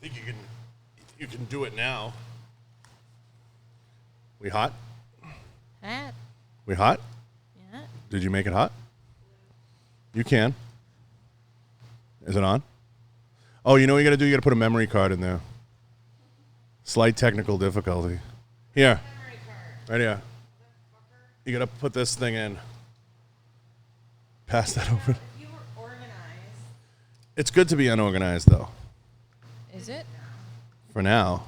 think you can do it now. We hot? Hot. We hot? Yeah. Did you make it hot? You can. Is it on? Oh, you know what you got to do? You got to put a memory card in there. Slight technical difficulty. Here. Right here. You got to put this thing in. Pass that over. If you were organized. It's good to be unorganized, though. Is it? For now.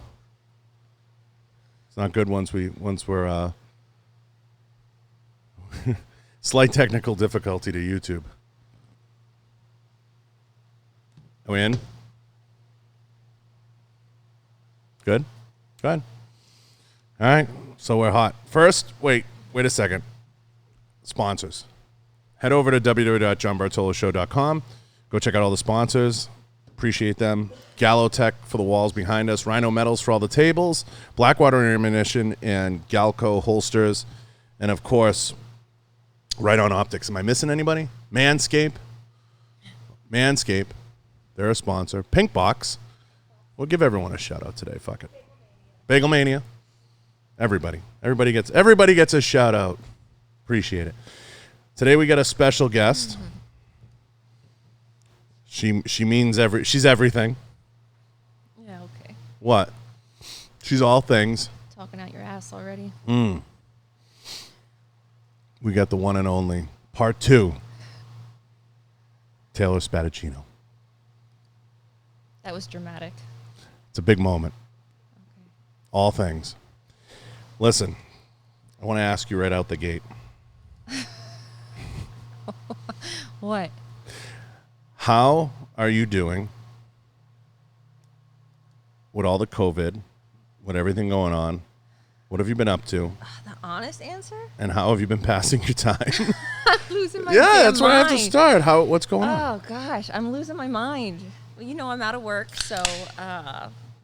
It's not good once we're slight technical difficulty to YouTube. Are we in? Good? Good. All right. So we're hot. First, wait a second. Sponsors. Head over to www.johnbartoloshow.com. Go check out all the sponsors. Appreciate them. Gallo Tech for the walls behind us. Rhino Metals for all the tables. Blackwater Ammunition and Galco holsters. And, of course, Right On Optics. Am I missing anybody? Manscaped. They're a sponsor. Pink Box. We'll give everyone a shout out today. Fuck it. Bagel Mania. Everybody gets a shout out. Appreciate it. Today we got a special guest. She means she's everything. Yeah, okay. What? She's all things. Talking out your ass already. We got the one and only part 2. Taylor Spadaccino. That was dramatic. It's a big moment. Okay. All things. Listen, I want to ask you right out the gate. What? How are you doing with all the COVID, with everything going on? What have you been up to? The honest answer? And how have you been passing your time? I'm losing my Yeah, damn that's where I have to mind. start. What's going on? Oh, gosh. I'm losing my mind. Well, you know, I'm out of work, so...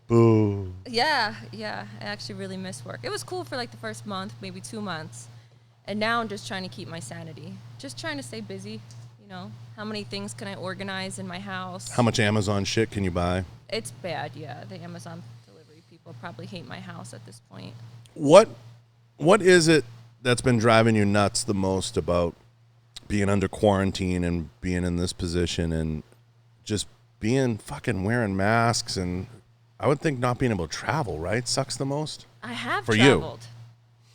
Boo. Yeah. I actually really miss work. It was cool for like the first month, maybe 2 months. And now I'm just trying to keep my sanity. Just trying to stay busy, you know. How many things can I organize in my house? How much Amazon shit can you buy? It's bad, yeah. The Amazon delivery people probably hate my house at this point. What is it that's been driving you nuts the most about being under quarantine and being in this position and just being fucking wearing masks? And I would think not being able to travel, right? Sucks the most? I have For traveled.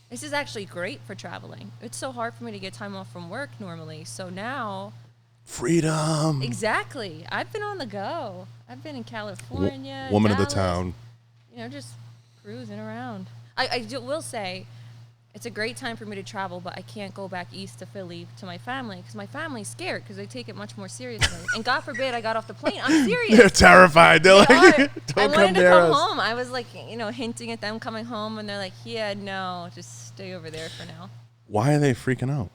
This is actually great for traveling. It's so hard for me to get time off from work normally. So now... Freedom. Exactly. I've been on the go. I've been in California. Woman of the Dallas, town. You know, just cruising around. I will say it's a great time for me to travel, but I can't go back east to Philly to my family because my family's scared because they take it much more seriously. And God forbid I got off the plane. I'm serious. They're terrified. They're like, I don't wanted come to near come us. home. I was like, you know, hinting at them coming home, and they're like, yeah, no, just stay over there for now. Why are they freaking out?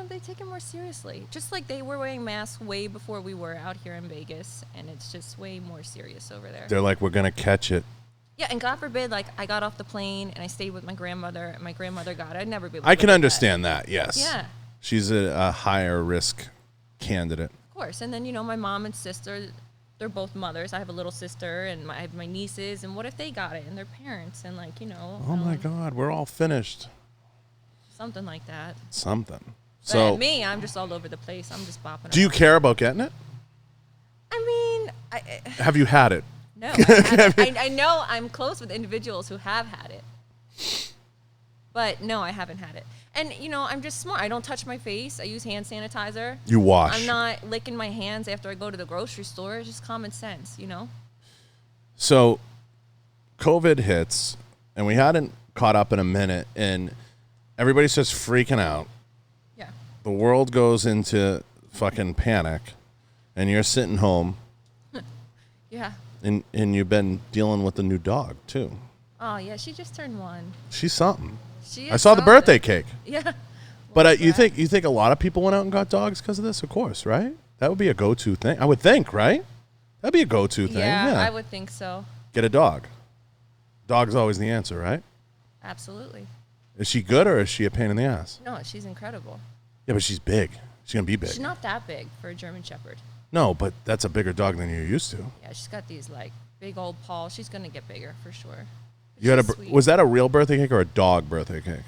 They take it more seriously. Just like they were wearing masks way before we were out here in Vegas, and it's just way more serious over there. They're like, we're going to catch it. Yeah, and God forbid, like, I got off the plane and I stayed with my grandmother, and my grandmother got it. I'd never be able to I can do understand that, yes. Yeah. She's a higher risk candidate. Of course. And then, you know, my mom and sister, they're both mothers. I have a little sister, and I have my nieces, and what if they got it, and their parents, and, like, you know. Oh, my God, we're all finished. Something like that. Something. But So me, I'm just all over the place. I'm just bopping do you around. care about getting it? I mean, Have you had it? no. I know I'm close with individuals who have had it. But, no, I haven't had it. And, you know, I'm just smart. I don't touch my face. I use hand sanitizer. You wash. I'm not licking my hands after I go to the grocery store. It's just common sense, you know? So COVID hits, and we hadn't caught up in a minute, and everybody starts freaking out. Yeah. The world goes into fucking panic, and you're sitting home, Yeah. and you've been dealing with the new dog, too. Oh, yeah, she just turned 1. She's something. She I is saw the something. birthday cake. Yeah. But you think a lot of people went out and got dogs because of this? Of course, right? That would be a go-to thing. I would think, right? That'd be a go-to thing. Yeah, Yeah, I would think so. Get a dog. Dog's always the answer, right? Absolutely. Is she good or is she a pain in the ass? No, she's incredible. Yeah, but she's big. She's gonna be big. She's not that big for a German Shepherd. No, but that's a bigger dog than you're used to. Yeah, she's got these like big old paws. She's gonna get bigger for sure. You had was that a real birthday cake or a dog birthday cake?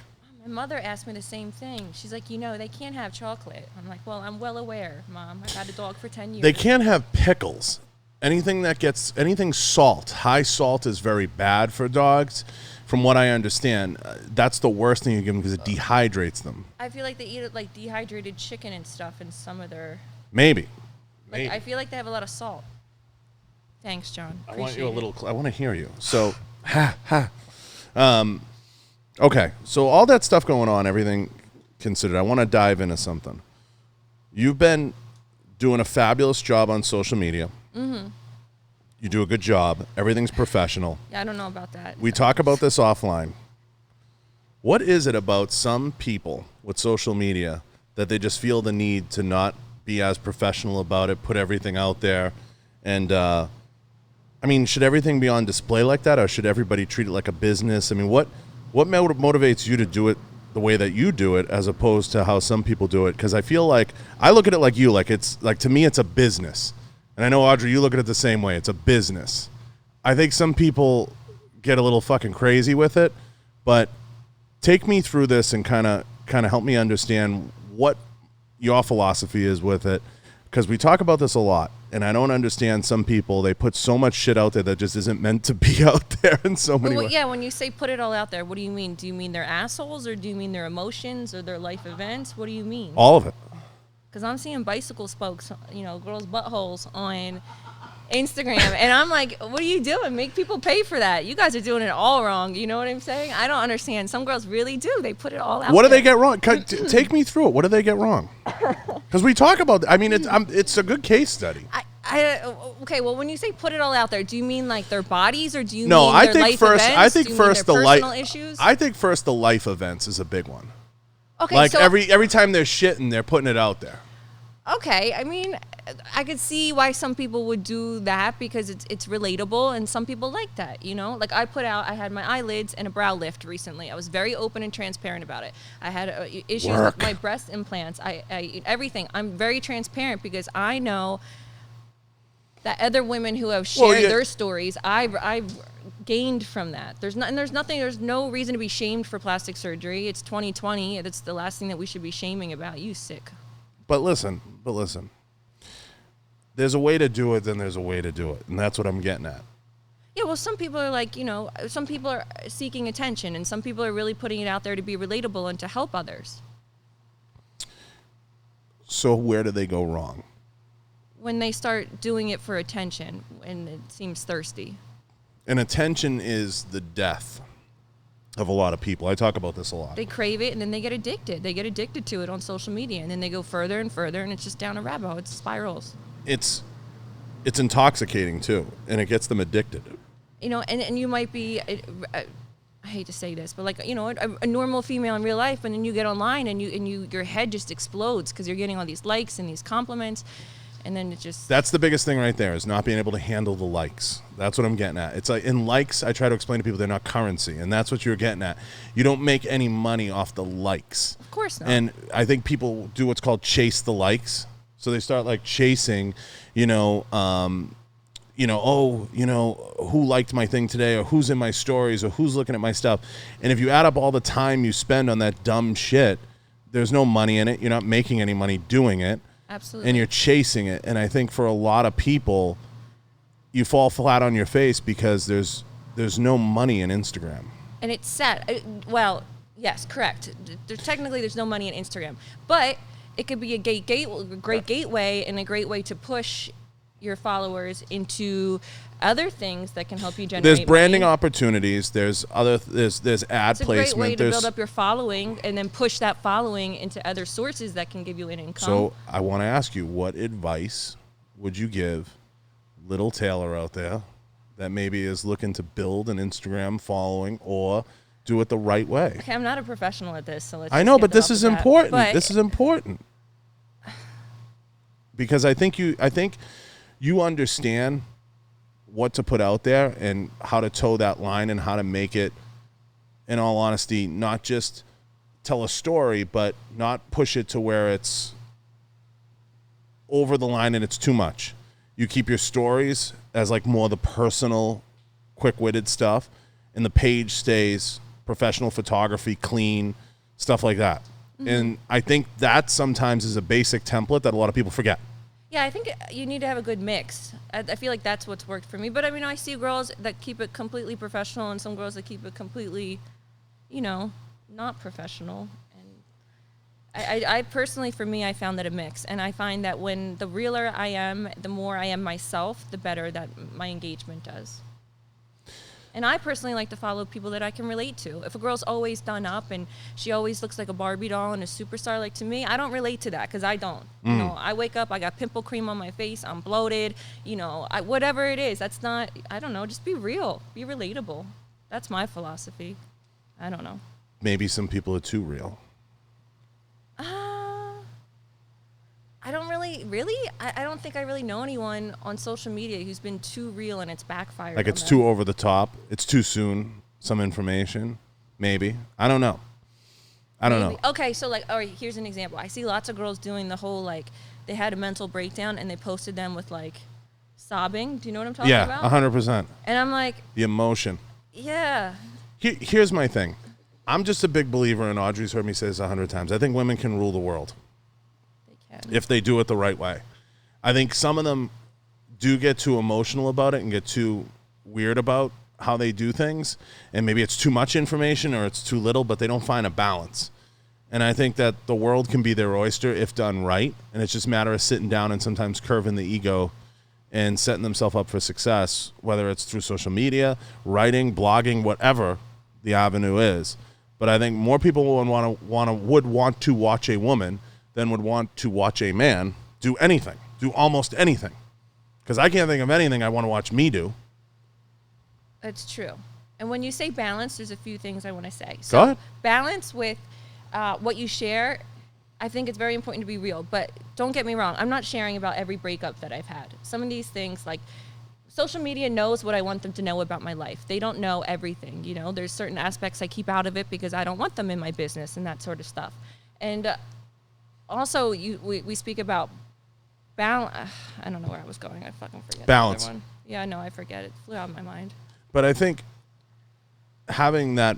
My mother asked me the same thing. She's like, they can't have chocolate. I'm like, well, I'm well aware, Mom. I've had a dog for 10 years. They can't have pickles. Anything salt, high salt is very bad for dogs. From what I understand, that's the worst thing you give them because it dehydrates them. I feel like they eat it like dehydrated chicken and stuff in some of their... Maybe. I feel like they have a lot of salt. Thanks, John. I want you a little... I want to hear you. So, okay, so all that stuff going on, everything considered, I want to dive into something. You've been doing a fabulous job on social media. Mm-hmm. You do a good job. Everything's professional. Yeah, I don't know about that. We talk about this offline. What is it about some people with social media that they just feel the need to not be as professional about it, put everything out there? And, should everything be on display like that, or should everybody treat it like a business? I mean, what motivates you to do it the way that you do it as opposed to how some people do it? Because I feel like, I look at it like you, like it's like, to me, it's a business. And I know, Audrey, you look at it the same way. It's a business. I think some people get a little fucking crazy with it, but take me through this and kind of help me understand what your philosophy is with it, because we talk about this a lot, and I don't understand some people. They put so much shit out there that just isn't meant to be out there in so many ways. Yeah, when you say put it all out there, what do you mean? Do you mean their assholes, or do you mean their emotions, or their life events? What do you mean? All of it. Because I'm seeing bicycle spokes, girls' buttholes on Instagram. And I'm like, what are you doing? Make people pay for that. You guys are doing it all wrong. You know what I'm saying? I don't understand. Some girls really do. They put it all out What do there. they get wrong? Take me through it. What do they get wrong? Because we talk about, it's a good case study. Okay, well, when you say put it all out there, do you mean like their bodies, or do you mean I their think life first, events? I think first the personal issues? I think first the life events is a big one. Okay, like so every time they're shitting, they're putting it out there. Okay, I could see why some people would do that because it's relatable, and some people like that, Like I had my eyelids and a brow lift recently. I was very open and transparent about it. I had issues with my breast implants. I everything. I'm very transparent because I know that other women who have shared their stories, I've gained from that. There's no reason to be shamed for plastic surgery. It's 2020. That's the last thing that we should be shaming about. You sick. But listen. There's a way to do it, then there's a way to do it. And that's what I'm getting at. Yeah, well, some people are like, some people are seeking attention, and some people are really putting it out there to be relatable and to help others. So where do they go wrong? When they start doing it for attention, and it seems thirsty. And attention is the death of a lot of people. I talk about this a lot. They crave it, and then they get addicted. They get addicted to it on social media, and then they go further and further, and it's just down a rabbit hole. It spirals. It's intoxicating too, and it gets them addicted. And you might be, I hate to say this, but like, a normal female in real life, and then you get online, and your head just explodes because you're getting all these likes and these compliments. And then it just... That's the biggest thing right there, is not being able to handle the likes. That's what I'm getting at. It's like, in likes, I try to explain to people they're not currency, and that's what you're getting at. You don't make any money off the likes. Of course not. And I think people do what's called chase the likes. So they start like chasing, who liked my thing today, or who's in my stories, or who's looking at my stuff. And if you add up all the time you spend on that dumb shit, there's no money in it. You're not making any money doing it. Absolutely. And you're chasing it. And I think for a lot of people, you fall flat on your face because there's no money in Instagram. And it's sad. Well, yes, correct. Technically, there's no money in Instagram. But it could be a great gateway, and a great way to push your followers into other things that can help you generate There's branding money. Opportunities. There's ad placement. It's a great way to build up your following, and then push that following into other sources that can give you an income. So I want to ask you, what advice would you give little Taylor out there that maybe is looking to build an Instagram following or do it the right way? Okay, I'm not a professional at this, so let's. I know, but this is important. This is important because I think you understand what to put out there and how to toe that line and how to make it, in all honesty, not just tell a story, but not push it to where it's over the line and it's too much. You keep your stories as like more the personal, quick-witted stuff, and the page stays professional photography, clean, stuff like that. And I think that sometimes is a basic template that a lot of people forget. Yeah, I think you need to have a good mix. I feel like that's what's worked for me. But I mean, I see girls that keep it completely professional and some girls that keep it completely, not professional. And I personally, for me, I found that a mix. And I find that when the realer I am, the more I am myself, the better that my engagement does. And I personally like to follow people that I can relate to. If a girl's always done up and she always looks like a Barbie doll and a superstar, like to me, I don't relate to that because I don't. I wake up, I got pimple cream on my face, I'm bloated, whatever it is. That's not, I don't know, just be real, be relatable. That's my philosophy. I don't know. Maybe some people are too real. I don't I don't think I really know anyone on social media who's been too real and it's backfired. Like it's too over the top. It's too soon. Some information. Maybe. I don't know. I don't know. Okay, so all right, here's an example. I see lots of girls doing the whole they had a mental breakdown and they posted them with sobbing. Do you know what I'm talking about? Yeah, 100%. And I'm like, the emotion. Yeah. Here's my thing. I'm just a big believer, and Audrey's heard me say this 100 times. I think women can rule the world. They can. If they do it the right way. I think some of them do get too emotional about it and get too weird about how they do things. And maybe it's too much information or it's too little, but they don't find a balance. And I think that the world can be their oyster if done right. And it's just a matter of sitting down and sometimes curving the ego and setting themselves up for success, whether it's through social media, writing, blogging, whatever the avenue is. But I think more people would want to watch a woman than would want to watch a man do anything, do almost anything. Because I can't think of anything I want to watch me do. That's true. And when you say balance, there's a few things I want to say. So, go ahead. Balance with what you share, I think it's very important to be real. But don't get me wrong, I'm not sharing about every breakup that I've had. Some of these things, social media knows what I want them to know about my life. They don't know everything, There's certain aspects I keep out of it because I don't want them in my business and that sort of stuff. And also, we speak about balance. I don't know where I was going. I fucking forget. Balance. Yeah, no, I forget. It flew out of my mind. But I think having that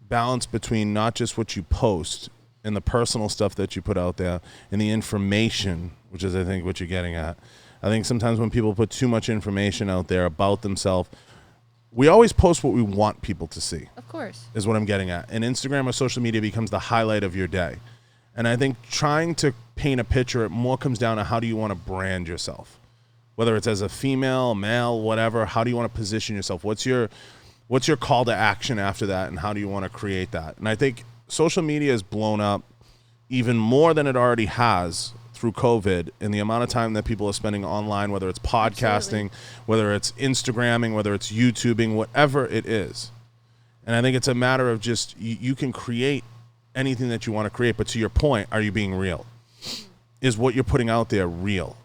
balance between not just what you post and the personal stuff that you put out there and the information, which is, I think, what you're getting at. I think sometimes when people put too much information out there about themselves, we always post what we want people to see. Of course. Is what I'm getting at. And Instagram or social media becomes the highlight of your day. And I think trying to paint a picture, it more comes down to how do you want to brand yourself? Whether it's as a female, male, whatever, how do you want to position yourself? What's your call to action after that, and how do you want to create that? And I think social media has blown up even more than it already has through COVID, and the amount of time that people are spending online, whether it's podcasting, whether it's Instagramming, whether it's YouTubing, whatever it is. And I think it's a matter of just, you can create anything that you want to create, but to your point, are you being real? Is what you're putting out there real?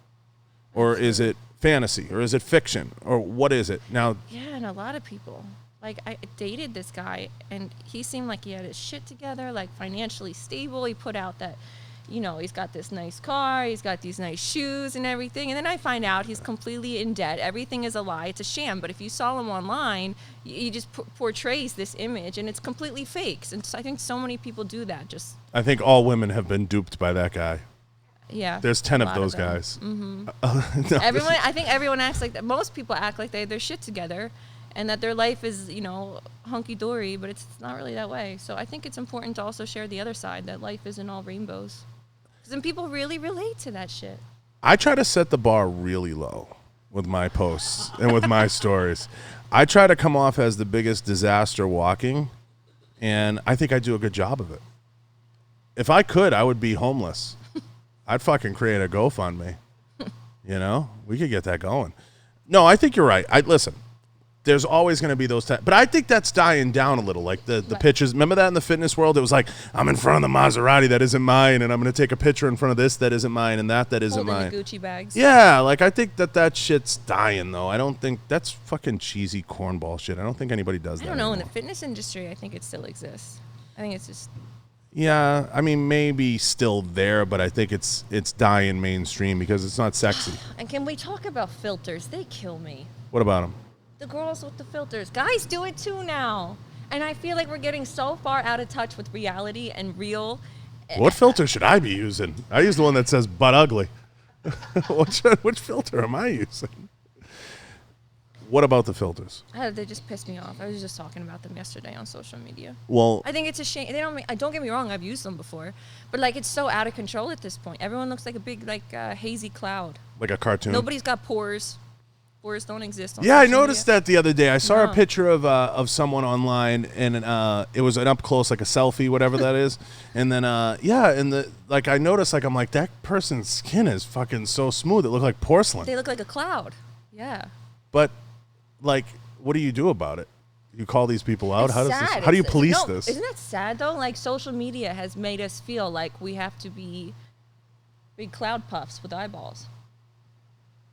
Or is it fantasy? Or is it fiction? Or what is it? Now, yeah, and a lot of people. I dated this guy, and he seemed like he had his shit together, financially stable. He put out that, he's got this nice car, he's got these nice shoes and everything. And then I find out he's completely in debt. Everything is a lie. It's a sham. But if you saw him online, he just portrays this image, and it's completely fake. And so I think so many people do that. I think all women have been duped by that guy. Yeah. There's 10 of those guys. Mm-hmm. No. I think everyone acts like that. Most people act like they have their shit together and that their life is, hunky-dory, but it's not really that way. So I think it's important to also share the other side, that life isn't all rainbows. Because then people really relate to that shit. I try to set the bar really low with my posts and with my stories. I try to come off as the biggest disaster walking, and I think I do a good job of it. If I could, I would be homeless. I'd fucking create a GoFundMe. We could get that going. No, I think you're right. Listen, there's always going to be those times. But I think that's dying down a little. The pictures. Remember that in the fitness world? It was I'm in front of the Maserati that isn't mine, and I'm going to take a picture in front of this that isn't mine, and that isn't mine. Holding the Gucci bags. Yeah, I think that shit's dying, though. I don't think that's fucking cheesy cornball shit. I don't think anybody does that. I don't know. Anymore. In the fitness industry, I think it still exists. I think it's just... Yeah, I mean, maybe still there, but I think it's dying mainstream because it's not sexy. And can we talk about filters? They kill me. What about them? The girls with the filters. Guys do it too now. And I feel like we're getting so far out of touch with reality and real. What filter should I be using? I use the one that says butt ugly. Which filter am I using? What about the filters? They just piss me off. I was just talking about them yesterday on social media. Well, I think it's a shame. Don't get me wrong. I've used them before, but like it's so out of control at this point. Everyone looks like a big hazy cloud. like a cartoon. Nobody's got pores. Pores don't exist. Yeah, I noticed that the other day. I saw a picture of someone online, and it was an up close, like a selfie, whatever that is. And then I noticed, like, I'm like, that person's skin is fucking so smooth. It looked like porcelain. They look like a cloud. Yeah. But, like, what do you do about it? You call these people out? It's sad. How do you police this? Isn't that sad though? Like social media has made us feel like we have to be big cloud puffs with eyeballs.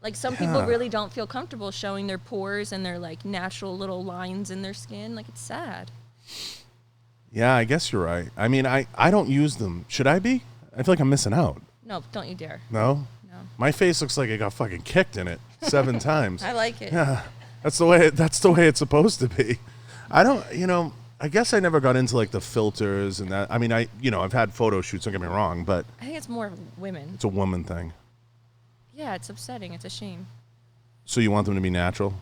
Like some people really don't feel comfortable showing their pores and their like natural little lines in their skin. Like it's sad. Yeah, I guess you're right. I mean, I don't use them. Should I be? I feel like I'm missing out. No, don't you dare. No? No. My face looks like it got fucking kicked in it 7 times. I like it. Yeah. That's the way it's supposed to be. I guess I never got into like the filters and that. I mean, I've had photo shoots, don't get me wrong, but I think it's more women. it's a woman thing. Yeah, it's upsetting. It's a shame. So you want them to be natural?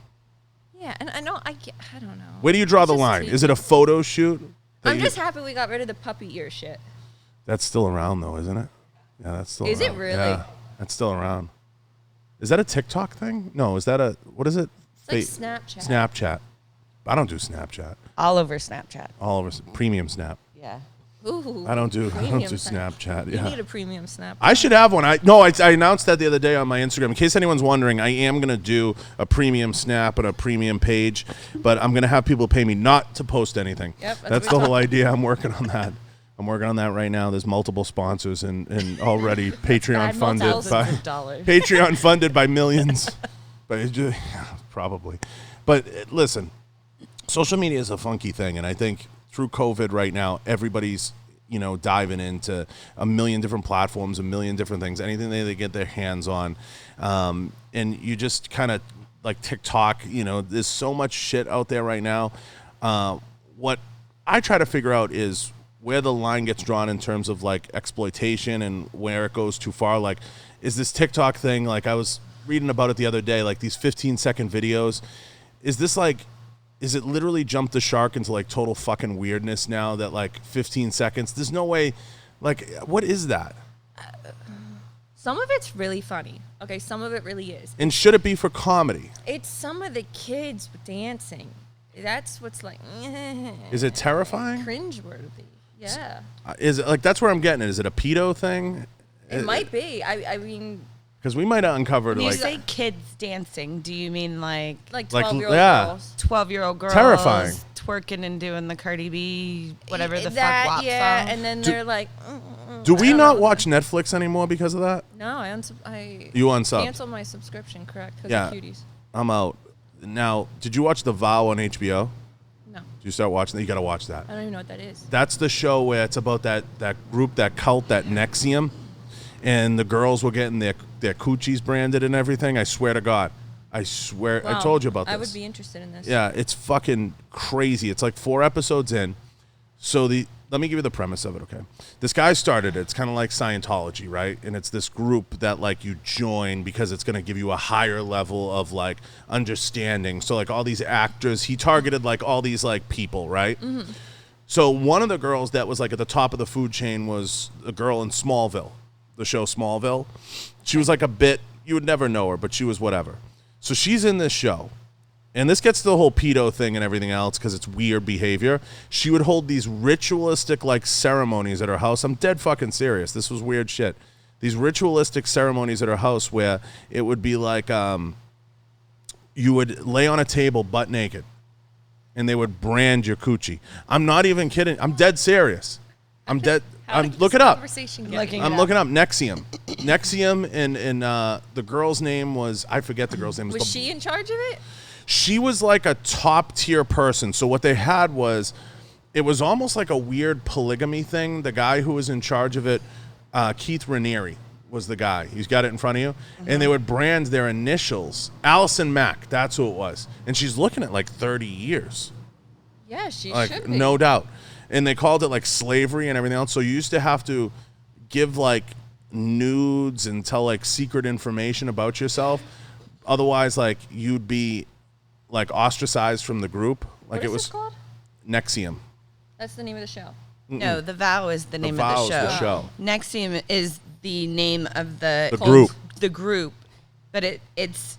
Yeah, and I don't know. Where do you draw It's the just line? too- Is it a photo shoot? I'm just happy we got rid of the puppy ear shit. That's still around though, isn't it? Yeah, that's still Is around. it really? Yeah, that's still around. Is that a TikTok thing? No, is that what is it? It's like Snapchat. Snapchat. I don't do Snapchat. All over Snapchat. All over premium Snap. Yeah. Ooh, I don't do premium Snapchat. You Yeah. need a premium Snap. I should have one. I announced that the other day on my Instagram. In case anyone's wondering, I am going to do a premium Snap and a premium page, but I'm going to have people pay me not to post anything. Yep, that's the whole idea. I'm working on that. I'm working on that right now. There's multiple sponsors and already Patreon funded Thousands of dollars. Patreon funded by millions. Probably. But listen, social media is a funky thing, and I think through COVID right now, everybody's diving into a million different platforms, a million different things, anything they get their hands on, and you just kind of like TikTok. There's so much shit out there right now. What I try to figure out is where the line gets drawn in terms of like exploitation and where it goes too far. Like, is this TikTok thing, like I was reading about it the other day, like these 15-second videos, is it literally jumped the shark into like total fucking weirdness now that like 15 seconds, there's no way, like what is that? Some of it's really funny. Okay, some of it really is. And should it be for comedy? It's some of the kids dancing. That's what's like. Is it terrifying? Cringeworthy. Yeah. Is it like, that's where I'm getting it. Is it a pedo thing? It might be. I mean, because we might have uncovered When you like say kids dancing, do you mean like 12-year-old yeah. girls. 12-year-old girls Terrifying. twerking and doing the Cardi B, whatever the that, fuck WAP yeah, song? and then they're like. do we I don't not know. watch Netflix anymore because of that? No, I You unsubbed. canceled my subscription, correct? Because Yeah. of cuties. I'm out. Now, did you watch The Vow on HBO? No, Did you start watching that? You got to watch that. I don't even know what that is. That's the show where it's about that group, that cult, that Nexium, and the girls were getting their coochies branded and everything. I swear to God. I swear. I Wow. told you about this. I would be interested in this. Yeah, it's fucking crazy. It's like 4 episodes in. So let me give you the premise of it, okay? This guy started it. It's kind of like Scientology, right? And it's this group that like you join because it's going to give you a higher level of like understanding. So like all these actors, he targeted like all these like people, right? Mm-hmm. So one of the girls that was like at the top of the food chain was a girl in Smallville, the show Smallville. She was like a bit, you would never know her, but she was whatever. So she's in this show. And this gets to the whole pedo thing and everything else because it's weird behavior. She would hold these ritualistic like ceremonies at her house. I'm dead fucking serious. This was weird shit. These ritualistic ceremonies at her house where it would be like you would lay on a table butt naked and they would brand your coochie. I'm not even kidding. I'm dead serious. I'm dead. Look it up. I'm looking up Nexium. Nexium and the girl's name was, I forget the girl's name. Was she in charge of it? She was like a top tier person. So what they had was it was almost like a weird polygamy thing. The guy who was in charge of it, Keith Raniere, was the guy. He's got it in front of you. And they would brand their initials. Allison Mack, that's who it was. And she's looking at like 30 years. Yeah, she Like, should be. no doubt. And they called it like slavery and everything else. So you used to have to give like nudes and tell like secret information about yourself. Otherwise, like you'd be like ostracized from the group. Like What it is was this called? Nexium. That's the name of the show. No, The Vow is the name Vow of is the show. the show. Nexium is the name of the group. The group, but it's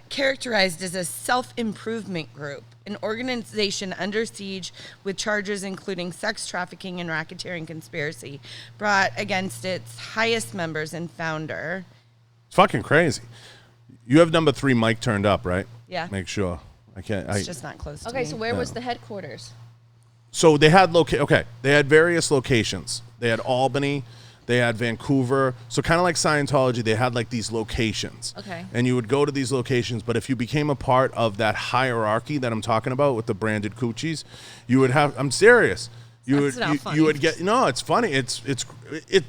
characterized as a self-improvement group, an organization under siege with charges including sex trafficking and racketeering conspiracy brought against its highest members and founder. It's fucking crazy. You have number 3 mic turned up, right? Yeah. Make sure. I can't. It's just not close to Okay, me. so where was the headquarters? So they had they had various locations. They had Albany, they had Vancouver. So kind of like Scientology, they had like these locations. Okay. And you would go to these locations, but if you became a part of that hierarchy that I'm talking about with the branded coochies, you would have. I'm serious. That's not funny. You would get. No, it's funny. It's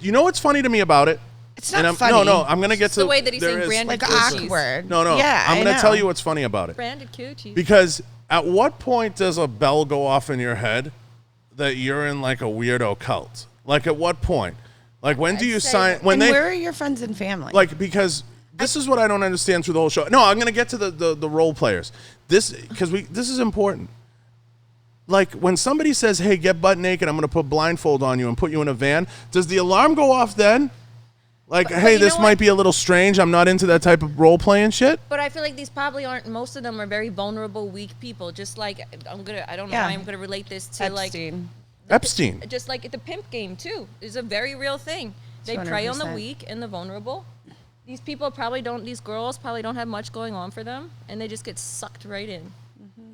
you know what's funny to me about it? It's not I'm, funny. No, I'm gonna get It's to the way that he's there saying is- branded like coochies. awkward. No. Yeah, I'm I gonna know. tell you what's funny about it. Branded coochies. Because at what point does a bell go off in your head that you're in like a weirdo cult? Like at what point? Like when do I'd you say sign? that- When And they where are your friends and family? like because this is what I don't understand through the whole show. No, I'm gonna get to the role players. This is important. Like when somebody says, "Hey, get butt naked," I'm gonna put blindfold on you and put you in a van. Does the alarm go off then? Like, But hey, you this know might what? be a little strange. I'm not into that type of role playing shit. But I feel like these probably aren't. Most of them are very vulnerable, weak people. Just like I don't know Yeah. why I'm gonna relate this to Epstein. Epstein. just like the pimp game too is a very real thing. They prey on the 200%. weak and the vulnerable. These people probably don't. These girls probably don't have much going on for them, and they just get sucked right in.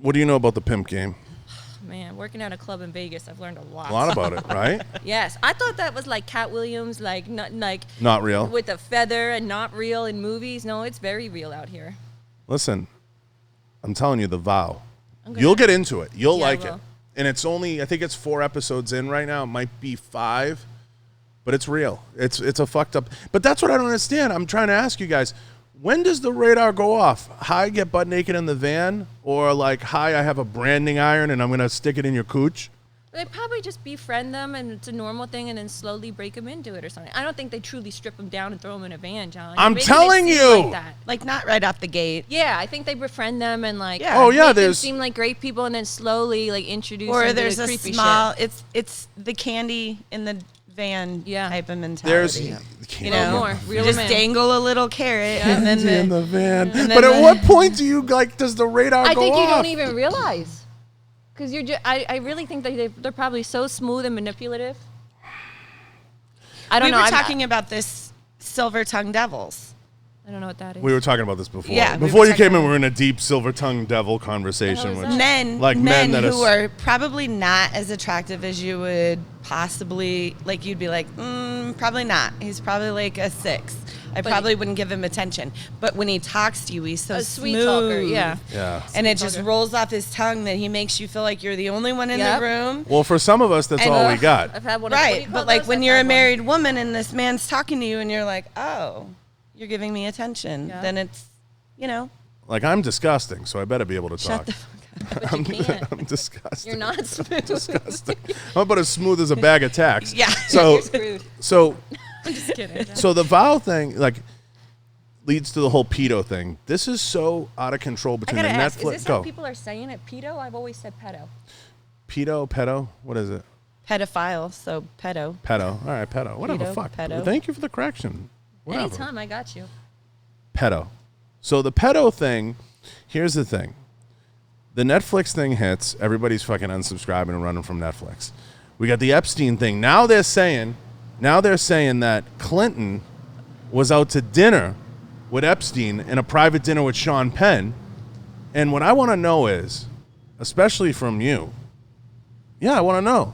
What do you know about the pimp game? Man, working at a club in Vegas, I've learned a lot. A lot about it, right? Yes, I thought that was like Cat Williams, like Not real. with a feather and not real in movies. No, it's very real out here. Listen, I'm telling you, The Vow. I'm gonna- You'll get into it. You'll Yeah, I like it. will. And it's only, I think it's 4 episodes in right now. It might be 5, but it's real. It's a fucked up. But that's what I don't understand. I'm trying to ask you guys, when does the radar go off? Hi, get butt naked in the van? Or like, hi, I have a branding iron and I'm going to stick it in your cooch? They probably just befriend them, and it's a normal thing, and then slowly break them into it or something. I don't think they truly strip them down and throw them in a van, John. I'm Maybe they telling seem you. like that. Like not right off the gate. Yeah, I think they befriend them and like Yeah. Oh, yeah, make them there's- seem like great people, and then slowly like introduce Or them to there's the a creepy small shit. it's the candy in the van Yeah. type of There's, mentality. A You little know, more, you reel just them in. dangle a little carrot and then in the, the van. and But then at the- what point do you, like, does the radar I go think off? you don't even realize, because you're just. I really think that they're probably so smooth and manipulative. I don't we know. were I'm- talking about this silver tongue devils. I don't know what that is. We were talking about this before. Yeah, we Before were you talking came in, about- we were in a deep silver-tongued devil conversation. is Which, that? Men, Like men that who are are probably not as attractive as you would possibly, like you'd be like, probably not. He's probably like a 6. I But probably wouldn't give him attention. But when he talks to you, he's so A sweet smooth. talker, yeah. yeah. And it just talker. rolls off his tongue that he makes you feel like you're the only one in Yep. the room. Well, for some of us, that's And, all we got. I've had one. What do Right. you call But like those? when I've you're a had one. married woman and this man's talking to you and you're like, oh, you're giving me attention, Yeah. then it's, you know, Like, I'm disgusting, so I better be able to talk. shut the fuck up. But you can't. I'm disgusting. You're not smooth. disgusting. I'm about as smooth as a bag of tacks. Yeah. So, You're screwed. so, I'm just kidding. so the vow thing, like, leads to the whole pedo thing. This is so out of control I between gotta the ask, Netflix. is this how Go. people are saying it? Pedo? I've always said pedo. Pedo? What is it? Pedophile, so pedo. Pedo. All right, pedo. Whatever. Pedo, Fuck. pedo. Thank you for the correction. Whatever. Anytime, I got you. Pedo. So the pedo thing, here's the thing. The Netflix thing hits, everybody's fucking unsubscribing and running from Netflix. We got the Epstein thing. Now they're saying that Clinton was out to dinner with Epstein in a private dinner with Sean Penn. And what I want to know is, especially from you, I want to know.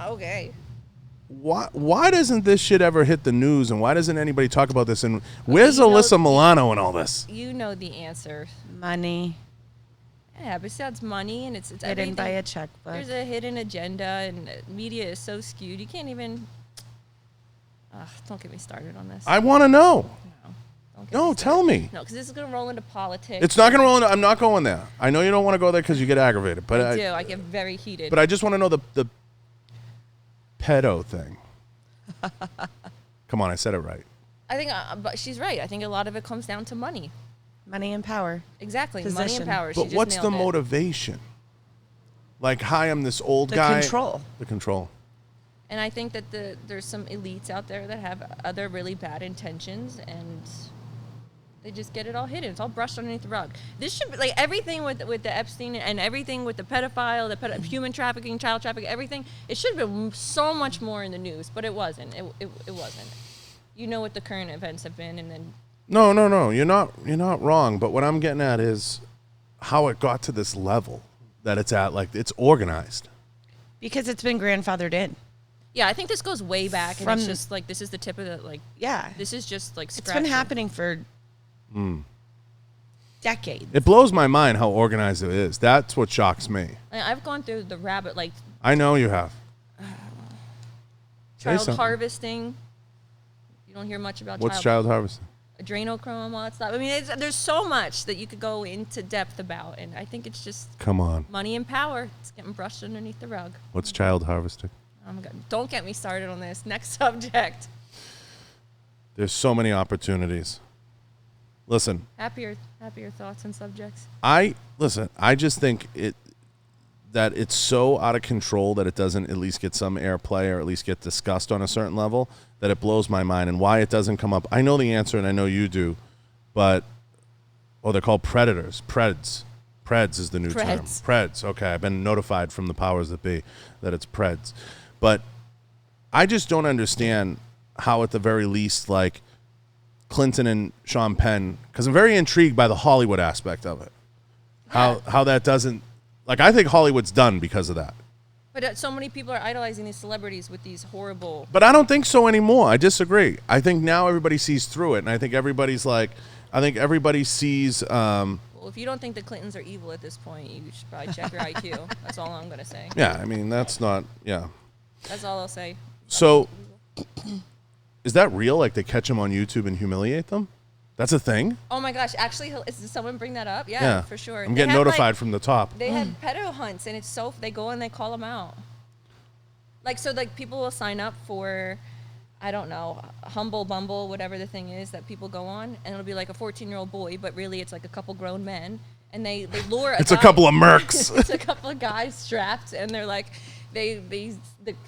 Okay. Why doesn't this shit ever hit the news, and why doesn't anybody talk about this? And where's you know- Alyssa Milano and all this? You know the answer. Money. Yeah, besides money and it's Hidden everything. by a checkbook. There's a hidden agenda, and media is so skewed. You can't even. Don't get me started on this. I want to know. No, don't get No, me tell started. me. No, because this is gonna roll into politics. It's not going to roll into, I'm not going there. I know you don't want to go there because you get aggravated. But I do. I get very heated. But I just want to know the pedo thing. Come on, I said it right. I think, but she's right. I think a lot of it comes down to money. Money and power. Exactly, money Position. and power. She But just what's the nailed it. motivation? Like, hi, I'm this old The guy. control. The control. And I think that there's some elites out there that have other really bad intentions, and they just get it all hidden. It's all brushed underneath the rug. This should be like everything with the Epstein and everything with the pedophile, human trafficking, child trafficking, everything. It should have been so much more in the news, but it wasn't. It wasn't. You know what the current events have been, and then. No. You're not wrong. But what I'm getting at is how it got to this level that it's at. Like, it's organized. Because it's been grandfathered in. Yeah, I think this goes way back, and From- it's just like this is the tip of the like. Yeah. This is just like. It's Scratching. been happening for decades. It blows my mind how organized it is. That's what shocks me. I've gone through the rabbit like I know you have. Say child something. harvesting. You don't hear much about What's child harvesting? adrenochrome, all that stuff. I mean, there's so much that you could go into depth about, and I think it's just Come on. money and power. It's getting brushed underneath the rug. What's child harvesting? Oh my God. Don't get me started on this. Next subject. There's so many opportunities. Listen, Happier thoughts and subjects. I just think that it's so out of control that it doesn't at least get some airplay or at least get discussed on a certain level that it blows my mind. And why it doesn't come up, I know the answer and I know you do, but they're called predators. Preds is the new term. Preds. Okay, I've been notified from the powers that be that it's preds. But I just don't understand how at the very least, like, Clinton and Sean Penn, because I'm very intrigued by the Hollywood aspect of it. How that doesn't, like, I think Hollywood's done because of that. But so many people are idolizing these celebrities with these horrible. But I don't think so anymore. I disagree. I think now everybody sees through it, and I think everybody sees. Well, if you don't think the Clintons are evil at this point, you should probably check your IQ. That's all I'm gonna say. Yeah, I mean that's not. Yeah. That's all I'll say. So, is that real? Like they catch them on YouTube and humiliate them? That's a thing? Oh my gosh! Actually, did someone bring that up? Yeah, for sure. I'm getting notified from the top. They had pedo hunts, and it's so they go and they call them out. Like people will sign up for, I don't know, Humble Bumble, whatever the thing is that people go on, and it'll be like a 14-year-old boy, but really it's like a couple grown men, and they lure. It's a couple of mercs. It's a couple of guys strapped, and they're like. They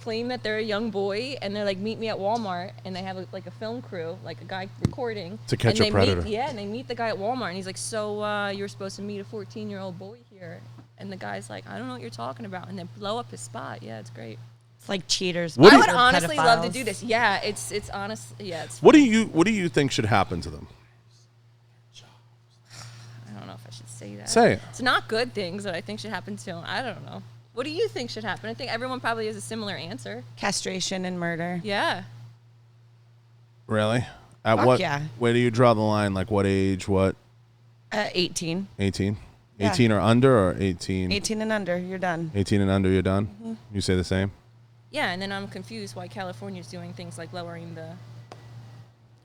claim that they're a young boy, and they're like, meet me at Walmart, and they have like a film crew, like a guy recording. To catch and a predator. And they meet the guy at Walmart, and he's like, so you're supposed to meet a 14-year-old boy here. And the guy's like, I don't know what you're talking about, and then blow up his spot. Yeah, it's great. It's like cheaters. I would honestly love to do this. Yeah, it's honest. Yeah, it's. What do you think should happen to them? I don't know if I should say that. Say it. It's not good things that I think should happen to them. I don't know. What do you think should happen? I think everyone probably has a similar answer. Castration and murder. Yeah. Really? At Fuck what? yeah. Where do you draw the line? Like what age? What? 18. 18. Yeah. 18 or under, or 18? 18 and under, you're done. 18 and under, you're done. Mm-hmm. You say the same. Yeah, and then I'm confused why California's doing things like lowering the.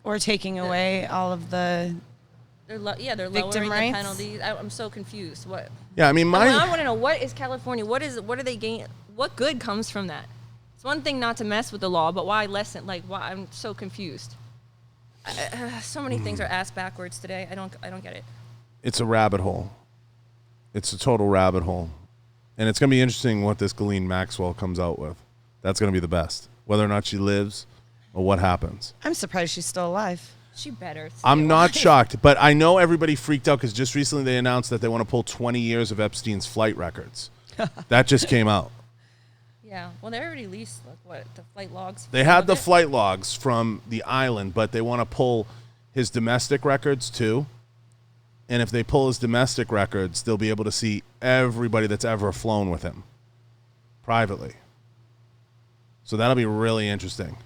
Or taking away all of the. They're Victim lowering rights? the penalties. I'm so confused. What? Yeah, I mean, I want to know, what is California? What are they gain? What good comes from that? It's one thing not to mess with the law, but why lessen? Like, why? I'm so confused. So many things are asked backwards today. I don't get it. It's a rabbit hole. It's a total rabbit hole. And it's going to be interesting what this Ghislaine Maxwell comes out with. That's going to be the best. Whether or not she lives or what happens. I'm surprised she's still alive. She better. I'm not shocked, but I know everybody freaked out because just recently they announced that they want to pull 20 years of Epstein's flight records. That just came out. Yeah. Well, they already released the flight logs. They had the flight logs from the island, but they want to pull his domestic records too. And if they pull his domestic records, they'll be able to see everybody that's ever flown with him privately. So that'll be really interesting.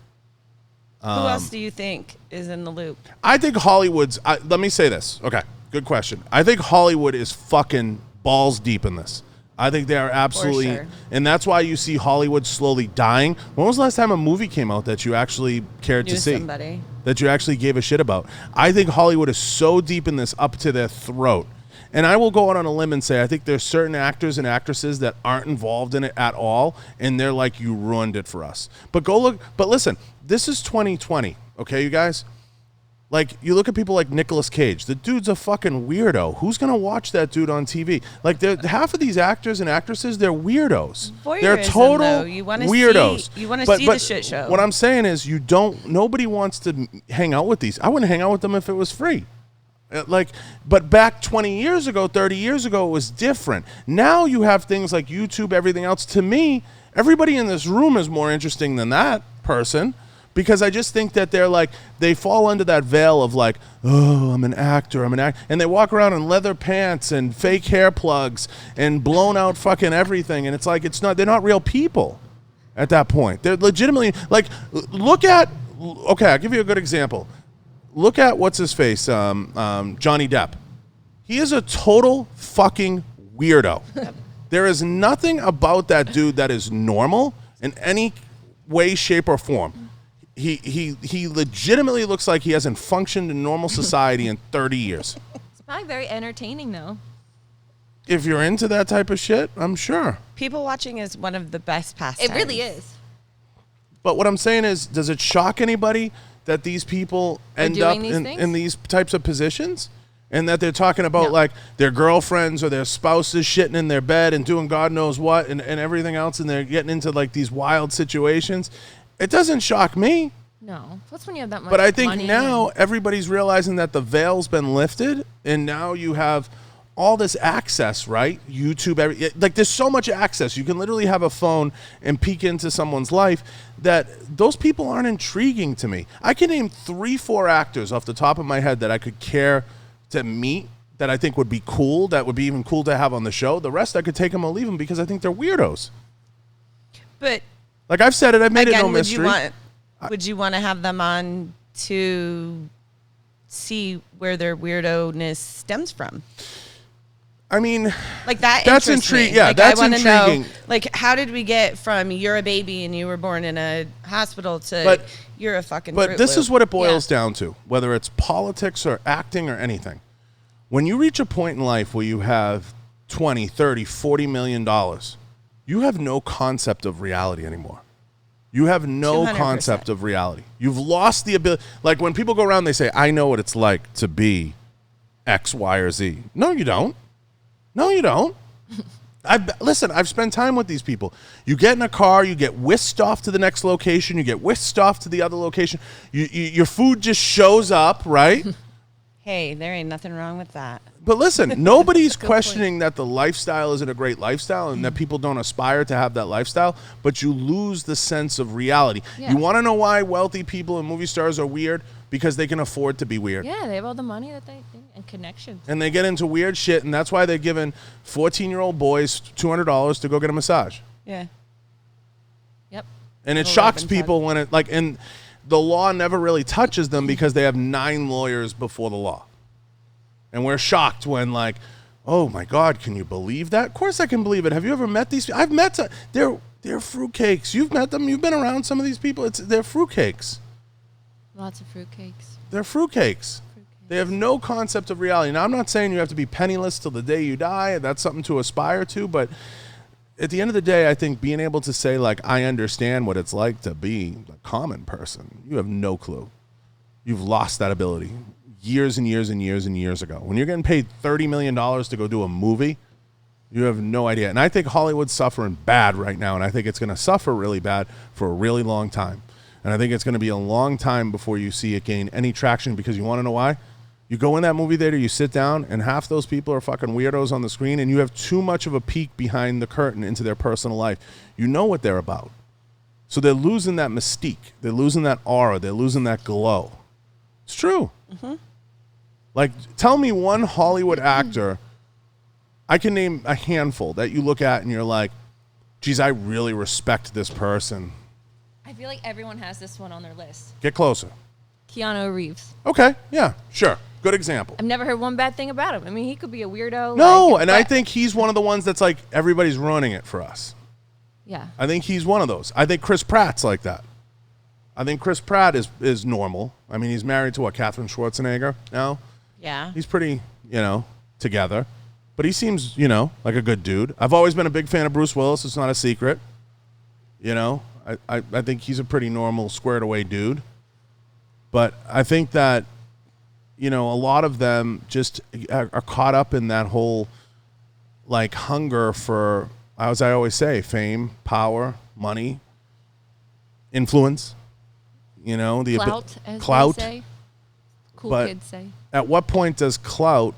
Who else do you think is in the loop? I think Hollywood's... let me say this. Okay, good question. I think Hollywood is fucking balls deep in this. I think they are absolutely, sure. and that's why you see Hollywood slowly dying. When was the last time a movie came out that you actually cared Knew to see? somebody. That you actually gave a shit about? I think Hollywood is so deep in this up to their throat. And I will go out on a limb and say I think there's certain actors and actresses that aren't involved in it at all, and they're like, you ruined it for us. But go look. But listen, this is 2020, okay, you guys? Like, you look at people like Nicolas Cage. The dude's a fucking weirdo. Who's going to watch that dude on TV? Like, half of these actors and actresses, they're weirdos. They're Voyeurism, total though. You wanna weirdos. you want to see the shit show. What I'm saying is nobody wants to hang out with these. I wouldn't hang out with them if it was free. But back 20 years ago, 30 years ago, it was different. Now you have things like YouTube, everything else. To me, everybody in this room is more interesting than that person, because I just think that they fall under that veil of like, oh, I'm an actor, and they walk around in leather pants and fake hair plugs and blown out fucking everything, and it's like, they're not real people at that point. They're legitimately, like, okay, I'll give you a good example. Look at what's his face, Johnny Depp. He is a total fucking weirdo. There is nothing about that dude that is normal in any way, shape, or form. He legitimately looks like he hasn't functioned in normal society in 30 years. It's probably very entertaining, though. If you're into that type of shit, I'm sure. People watching is one of the best pastimes. It really is. But what I'm saying is, does it shock anybody that these people end up in these types of positions? And that they're talking about like their girlfriends or their spouses shitting in their bed and doing God knows what and everything else, and they're getting into like these wild situations. It doesn't shock me. No. That's when you have that much But I think money now everybody's realizing that the veil's been lifted, and now you have all this access, right? YouTube, like there's so much access. You can literally have a phone and peek into someone's life that those people aren't intriguing to me. I can name 3-4 actors off the top of my head that I could care to meet, that I think would be cool, that would be even cool to have on the show. The rest I could take them or leave them because I think they're weirdos. But like I've said it, I've made again, it no mystery. Would you want to have them on to see where their weirdo-ness stems from? I mean, like that. That's intriguing. Yeah, like, that's I intriguing. Know, like, how did we get from you're a baby and you were born in a hospital to you're a fucking. But this is what it boils yeah. down to, whether it's politics or acting or anything. When you reach a point in life where you have 20, 30, 40 million dollars, you have no concept of reality anymore. You have no 200%. concept of reality. You've lost the ability. Like when people go around, they say, I know what it's like to be X, Y, or Z. No, you don't. No, you don't. Listen, I've spent time with these people. You get in a car, you get whisked off to the next location, you get whisked off to the other location. Your food just shows up, right? Hey, there ain't nothing wrong with that. But listen, nobody's questioning that the lifestyle isn't a great lifestyle and that people don't aspire to have that lifestyle, but you lose the sense of reality. Yeah. You want to know why wealthy people and movie stars are weird? Because they can afford to be weird. Yeah, they have all the money that and connections. And they get into weird shit, and that's why they're giving 14-year-old boys $200 to go get a massage. Yeah. Yep. And it shocks people when it, like, and the law never really touches them because they have 9 lawyers before the law. And we're shocked when, like, oh my God, can you believe that? Of course I can believe it. Have you ever met these people? I've met, they're fruitcakes. You've met them. You've been around some of these people. They're fruitcakes. Lots of fruitcakes. They're fruitcakes. They have no concept of reality. Now, I'm not saying you have to be penniless till the day you die. That's something to aspire to. But at the end of the day, I think being able to say, like, I understand what it's like to be a common person, you have no clue. You've lost that ability years and years and years and years ago. When you're getting paid $30 million to go do a movie, you have no idea. And I think Hollywood's suffering bad right now, and I think it's going to suffer really bad for a really long time. And I think it's going to be a long time before you see it gain any traction, because you want to know why? You go in that movie theater, you sit down, and half those people are fucking weirdos on the screen, and you have too much of a peek behind the curtain into their personal life. You know what they're about. So they're losing that mystique. They're losing that aura. They're losing that glow. It's true. Mm-hmm. Like, tell me one Hollywood actor, I can name a handful that you look at and you're like, geez, I really respect this person. I feel like everyone has this one on their list. Get closer. Keanu Reeves. Okay, yeah, sure. Good example. I've never heard one bad thing about him. I mean, he could be a weirdo. No, and I think he's one of the ones that's like, everybody's ruining it for us. Yeah. I think he's one of those. I think Chris Pratt's like that. I think Chris Pratt is normal. I mean, he's married to Katherine Schwarzenegger now. Yeah. He's pretty, together. But he seems, like a good dude. I've always been a big fan of Bruce Willis. It's not a secret. I think he's a pretty normal, squared away dude. But I think that, a lot of them just are caught up in that whole, like, hunger for, as I always say, fame, power, money, influence, the Clout, as clout. they say. Cool But kids say. at what point does clout,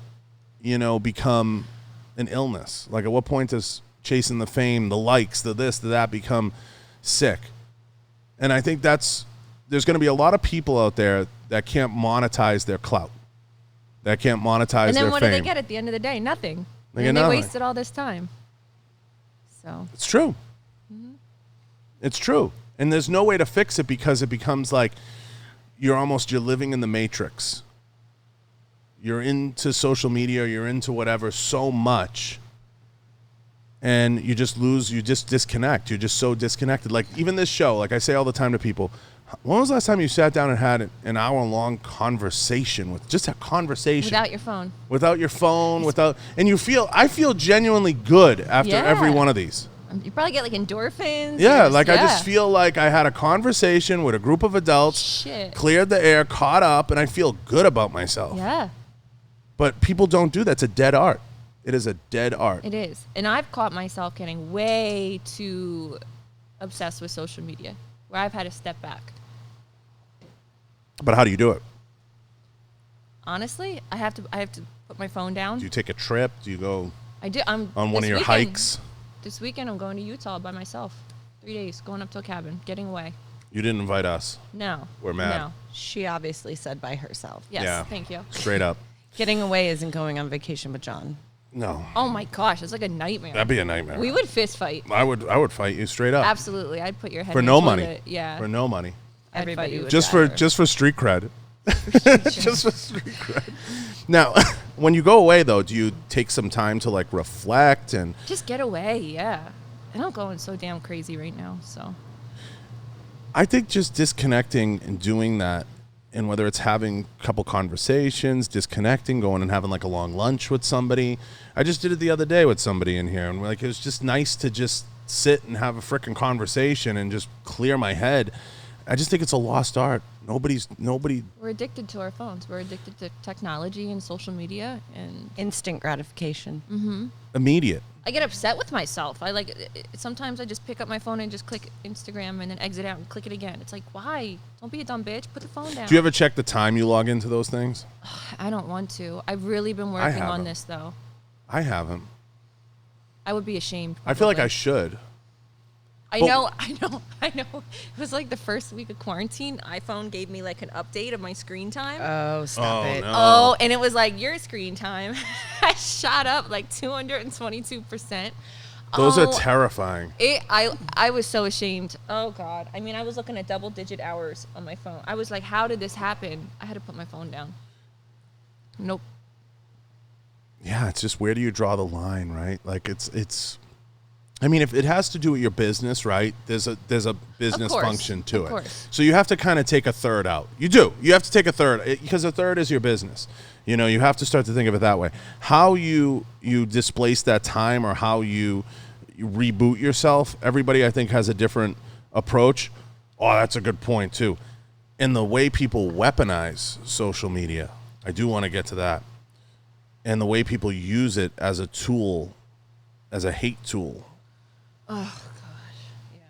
become an illness? Like, at what point does chasing the fame, the likes, the this, the that become sick? And I think there's going to be a lot of people out there that can't monetize their clout, that can't monetize their fame. And then what do they get at the end of the day? Nothing. They And get they nothing. wasted all this time. So. It's true. It's true. And there's no way to fix it because it becomes like you're living in the matrix. You're into social media, you're into whatever so much, and you just disconnect. You're just so disconnected. Like, even this show, like I say all the time to people, when was the last time you sat down and had an hour-long conversation just a conversation? Without your phone. Without your phone, and I feel genuinely good after every one of these. You probably get like endorphins. Yeah, I just feel like I had a conversation with a group of adults, Shit. cleared the air, caught up, and I feel good about myself. Yeah. But people don't do that. It's a dead art. It is a dead art. It is. And I've caught myself getting way too obsessed with social media, where I've had to step back. But how do you do it? Honestly, I have to put my phone down. Do you take a trip? Do you go I do. I'm on one of your hikes? This weekend, I'm going to Utah by myself. 3 days, going up to a cabin, getting away. You didn't invite us. No. We're mad. No. She obviously said by herself. Yes, Yeah. thank you. Straight up. Getting away isn't going on vacation with John. No. Oh my gosh, it's like a nightmare. That'd be a nightmare. We would fist fight. I would fight you straight up. Absolutely, I'd put your head For in no the money. toilet. Yeah. For no money. I'd fight Everybody you. would Just for street cred. Just for street cred. Now, when you go away though, do you take some time to like reflect and Just get away, yeah. I don't going so damn crazy right now, so. I think just disconnecting and doing that, and whether it's having a couple conversations, disconnecting, going and having like a long lunch with somebody. I just did it the other day with somebody in here, and it was just nice to just sit and have a frickin' conversation and just clear my head. I just think it's a lost art. Nobody. We're addicted to our phones. We're addicted to technology and social media, and Instant gratification. Immediate. I get upset with myself. Sometimes I just pick up my phone and just click Instagram and then exit out and click it again. It's like, why? Don't be a dumb bitch. Put the phone down. Do you ever check the time you log into those things? I don't want to. I've really been working on haven't. this though. I haven't. I would be ashamed. I feel like probably. I should. I But- know. It was like the first week of quarantine. iPhone gave me like an update of my screen time. Oh, stop it. No. Oh, and it was like your screen time. I shot up like 222%. Those are Oh, terrifying. I was so ashamed. Oh God. I mean, I was looking at double-digit hours on my phone. I was like, how did this happen? I had to put my phone down. Nope. Yeah, it's just where do you draw the line, right? Like it's. I mean, if it has to do with your business, right? There's a business course, function to of it. course. So you have to kind of take a third out. You do. You have to take a third because a third is your business. You know, you have to start to think of it that way. How you displace that time or how you reboot yourself. Everybody, I think, has a different approach. Oh, that's a good point too. And the way people weaponize social media, I do want to get to that. And the way people use it as a tool, as a hate tool. Oh gosh. Yeah.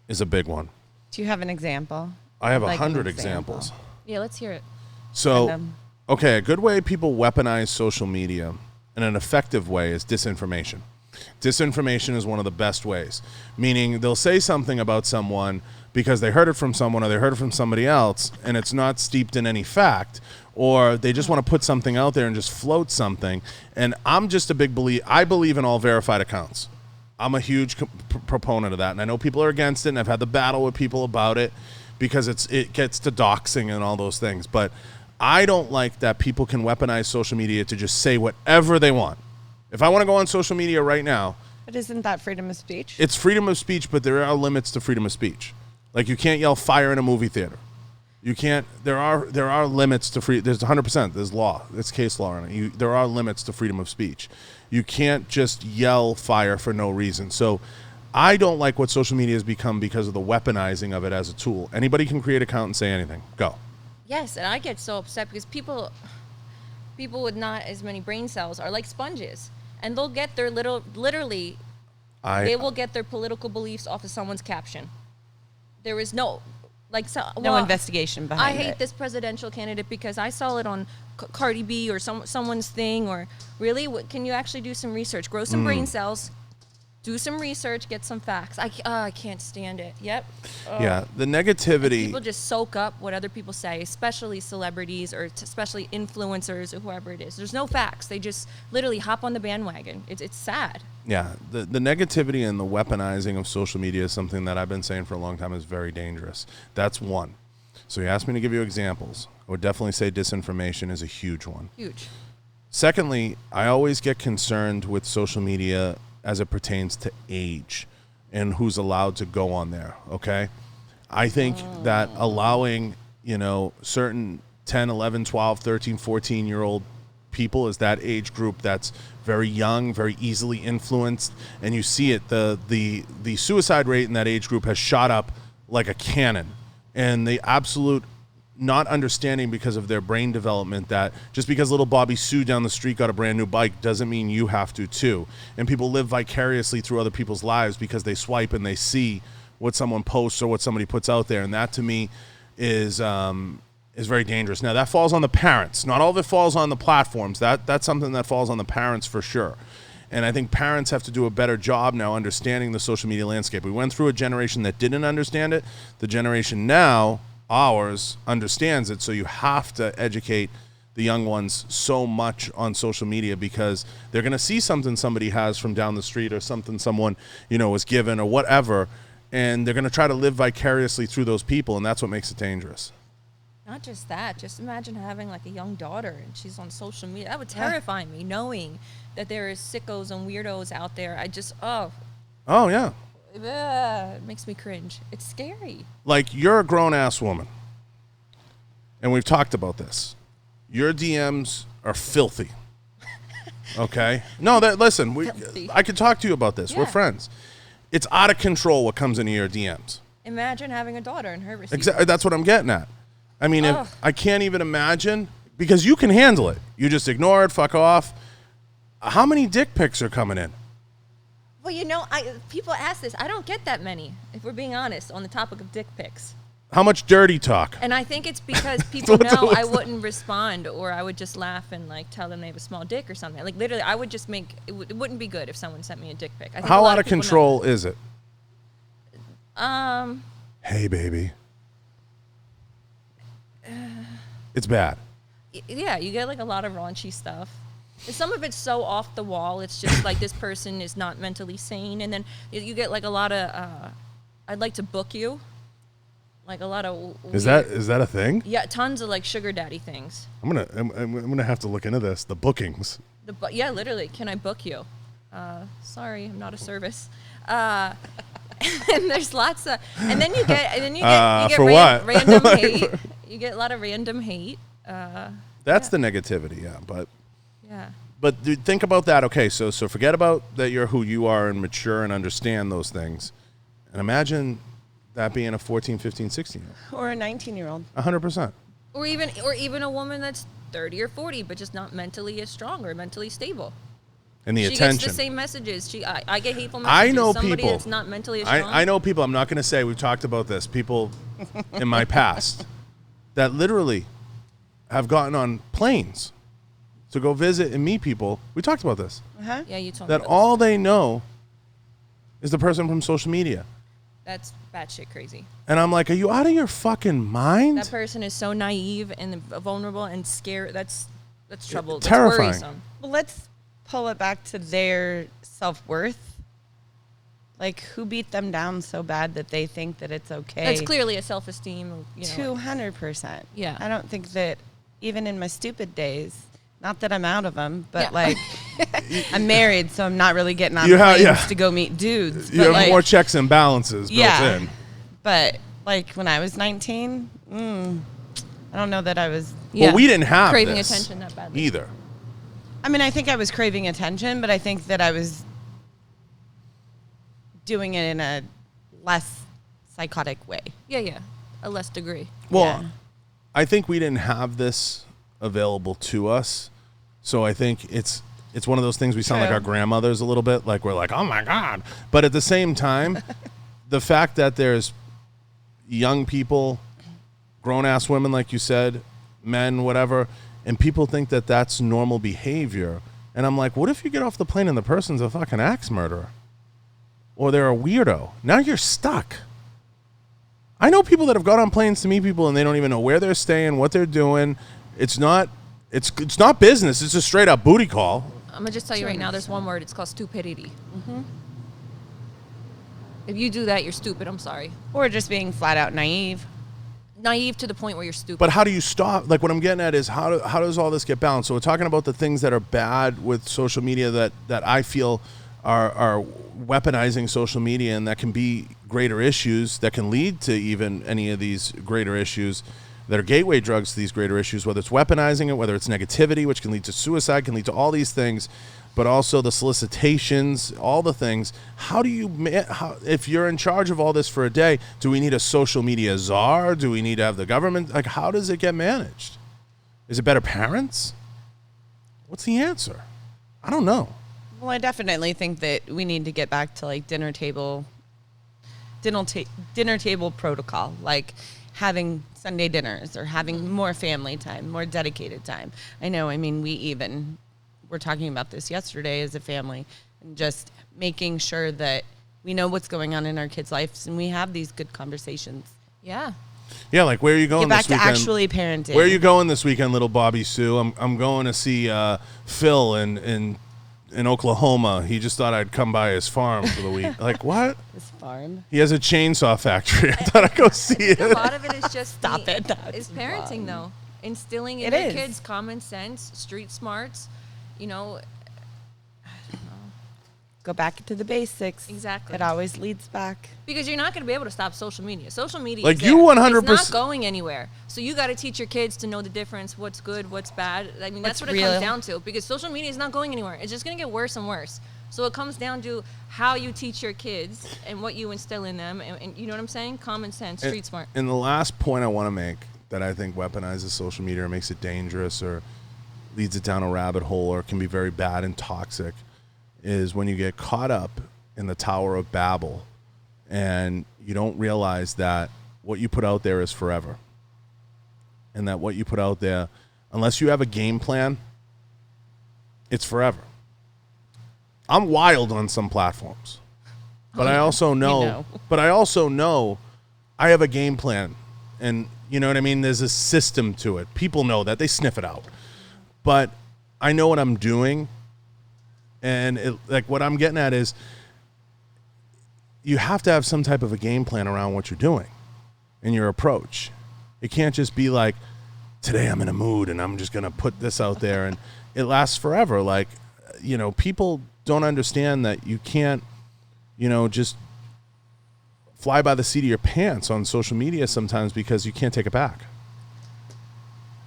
Is a big one. Do you have an example? I have Like an 100 example. examples. Yeah, let's hear it. So, And, okay, a good way people weaponize social media in an effective way is disinformation. Disinformation is one of the best ways, meaning they'll say something about someone because they heard it from someone or they heard it from somebody else and it's not steeped in any fact, or they just want to put something out there and just float something. And I'm just a big believer. I believe in all verified accounts. I'm a huge proponent of that, and I know people are against it, and I've had the battle with people about it because it gets to doxing and all those things. But I don't like that people can weaponize social media to just say whatever they want. If I want to go on social media right now, But isn't that freedom of speech? it's freedom of speech, but there are limits to freedom of speech. Like, you can't yell fire in a movie theater. You can't. There are limits to free. There's 100%. There's law. It's case law on it. There are limits to freedom of speech. You can't just yell fire for no reason. So, I don't like what social media has become because of the weaponizing of it as a tool. Anybody can create an account and say anything. Go. Yes, and I get so upset because people with not as many brain cells are like sponges, and they'll get their literally they will get their political beliefs off of someone's caption. There is no no investigation behind it. I hate this presidential candidate because I saw it on Cardi B or someone's thing. Or really, can you actually do some research? Grow some brain cells. Do some research, get some facts. I can't stand it. Yep. Yeah, the negativity. People just soak up what other people say, especially celebrities or especially influencers or whoever it is. There's no facts. They just literally hop on the bandwagon. It's sad. Yeah, the negativity and the weaponizing of social media is something that I've been saying for a long time is very dangerous. That's one. So you asked me to give you examples. I would definitely say disinformation is a huge one. Huge. Secondly, I always get concerned with social media as it pertains to age and who's allowed to go on there, okay? I think that allowing, certain 10, 11, 12, 13, 14-year-old people is that age group that's very young, very easily influenced, and you see it, the suicide rate in that age group has shot up like a cannon, and the absolute not understanding because of their brain development that just because little Bobby Sue down the street got a brand new bike doesn't mean you have to too. And people live vicariously through other people's lives because they swipe and they see what someone posts or what somebody puts out there. And that to me is very dangerous. Now that falls on the parents. Not all of it falls on the platforms. That's something that falls on the parents for sure. And I think parents have to do a better job now understanding the social media landscape. We went through a generation that didn't understand it. The generation now, ours, understands it, so you have to educate the young ones so much on social media because they're going to see something somebody has from down the street or something someone was given or whatever, and they're going to try to live vicariously through those people, and that's what makes it dangerous. Not just that, just imagine having like a young daughter and she's on social media. That would terrify me, knowing that there is sickos and weirdos out there. Oh yeah. It makes me cringe. It's scary. Like, you're a grown-ass woman, and we've talked about this. Your DMs are filthy. Okay? No, listen, I could talk to you about this. Yeah. We're friends. It's out of control what comes into your DMs. Imagine having a daughter and her receiving. Exactly. That's what I'm getting at. I mean, I can't even imagine, because you can handle it. You just ignore it, fuck off. How many dick pics are coming in? Well, people ask this. I don't get that many, if we're being honest, on the topic of dick pics. How much dirty talk? And I think it's because people know I wouldn't respond, or I would just laugh and tell them they have a small dick or something. Like, literally, I would just it wouldn't be good if someone sent me a dick pic. I think How out of control is it? Hey, baby. It's bad. Yeah, you get a lot of raunchy stuff. Some of it's so off the wall. It's just like this person is not mentally sane, and then you get a lot of I'd like to book you, a lot of. Is that a thing? Yeah, tons of sugar daddy things. I'm gonna have to look into this. The bookings. Yeah, literally. Can I book you? Sorry, I'm not a service. And there's lots of, and then you get for what? Random hate. You get a lot of random hate. That's the negativity, yeah, but. Yeah. But dude, think about that. Okay, so forget about that you're who you are and mature and understand those things. And imagine that being a 14, 15, 16-year-old. Or a 19-year-old. 100%. Or even a woman that's 30 or 40, but just not mentally as strong or mentally stable. And the she attention. She gets the same messages. I get hateful messages. I know Somebody people. that's not mentally as strong. I know people. I'm not going to say. We've talked about this. People in my past that literally have gotten on planes to go visit and meet people. We talked about this. Uh-huh. Yeah, you told me. That all they know is the person from social media. That's batshit crazy. And I'm like, are you out of your fucking mind? That person is so naive and vulnerable and scared. That's trouble. That's terrifying. Worrisome. Well, let's pull it back to their self-worth. Who beat them down so bad that they think that it's okay? It's clearly a self-esteem. 200%. Yeah. I don't think that even in my stupid days. Not that I'm out of them, but Yeah. like I'm married, so I'm not really getting on You have- planes yeah. to go meet dudes. You but have like, more checks and balances built yeah, in. but like when I was 19, I don't know that I was. Well, we didn't have craving this attention that badly either. I mean, I think I was craving attention, but I think that I was doing it in a less psychotic way. Yeah, a less degree. Well, Yeah. I think we didn't have this available to us, so I think it's one of those things we sound like True. our grandmothers a little bit, like we're like, oh my God. But at the same time, the fact that there's young people, grown-ass women, like you said, men, whatever, and people think that that's normal behavior. And I'm like, what if you get off the plane and the person's a fucking axe murderer? Or they're a weirdo? Now you're stuck. I know people that have got on planes to meet people and they don't even know where they're staying, what they're doing. It's not business. It's a straight up booty call. I'm gonna just tell you right now. There's one word. It's called stupidity. If you do that, you're stupid. I'm sorry. Or just being flat out naive. Naive to the point where you're stupid. But how do you stop? Like what I'm getting at is how does all this get balanced? So we're talking about the things that are bad with social media that I feel are weaponizing social media and that can be greater issues that can lead to even any of these greater issues that are gateway drugs to these greater issues, whether it's weaponizing it, whether it's negativity, which can lead to suicide, can lead to all these things, but also the solicitations, all the things. How do you, if you're in charge of all this for a day, do we need a social media czar? Do we need to have the government? Like, how does it get managed? Is it better parents? What's the answer? I don't know. Well, I definitely think that we need to get back to like dinner table protocol, like having Sunday dinners or having more family time, more dedicated time. I know, I mean, we're talking about this yesterday as a family, and just making sure that we know what's going on in our kids' lives and we have these good conversations. yeah. Yeah, like where are you going Get back this to weekend? actually parenting. Where are you going this weekend, little Bobby Sue? I'm going to see Phil in Oklahoma. He just thought I'd come by his farm for the week. Like, what? This farm. He has a chainsaw factory. I thought I'd go see A it. lot of it is just Stop it. That's It's parenting though. Instilling in It your is. kids common sense, street smarts. You know, Go back to the basics. Exactly. It always leads back. because you're not going to be able to stop social media. Social media, Like, is you there. 100% It's not going anywhere. So you got to teach your kids to know the difference, what's good, what's bad. I mean, that's What's what it real. comes down to. Because social media is not going anywhere. It's just going to get worse and worse. So it comes down to how you teach your kids and what you instill in them, and you know what I'm saying? Common sense, street smart. And the last point I want to make that I think weaponizes social media or makes it dangerous or leads it down a rabbit hole or can be very bad and toxic is when you get caught up in the Tower of Babel and you don't realize that what you put out there is forever. And that what you put out there, unless you have a game plan, it's forever. I'm wild on some platforms. But I also know, I have a game plan. And you know what I mean? There's a system to it. People know that. They sniff it out. But I know what I'm doing. And like what I'm getting at is you have to have some type of a game plan around what you're doing and your approach. It can't just be like, today I'm in a mood and I'm just going to put this out there and it lasts forever. Like, you know, people don't understand that you can't, you know, just fly by the seat of your pants on social media sometimes because you can't take it back.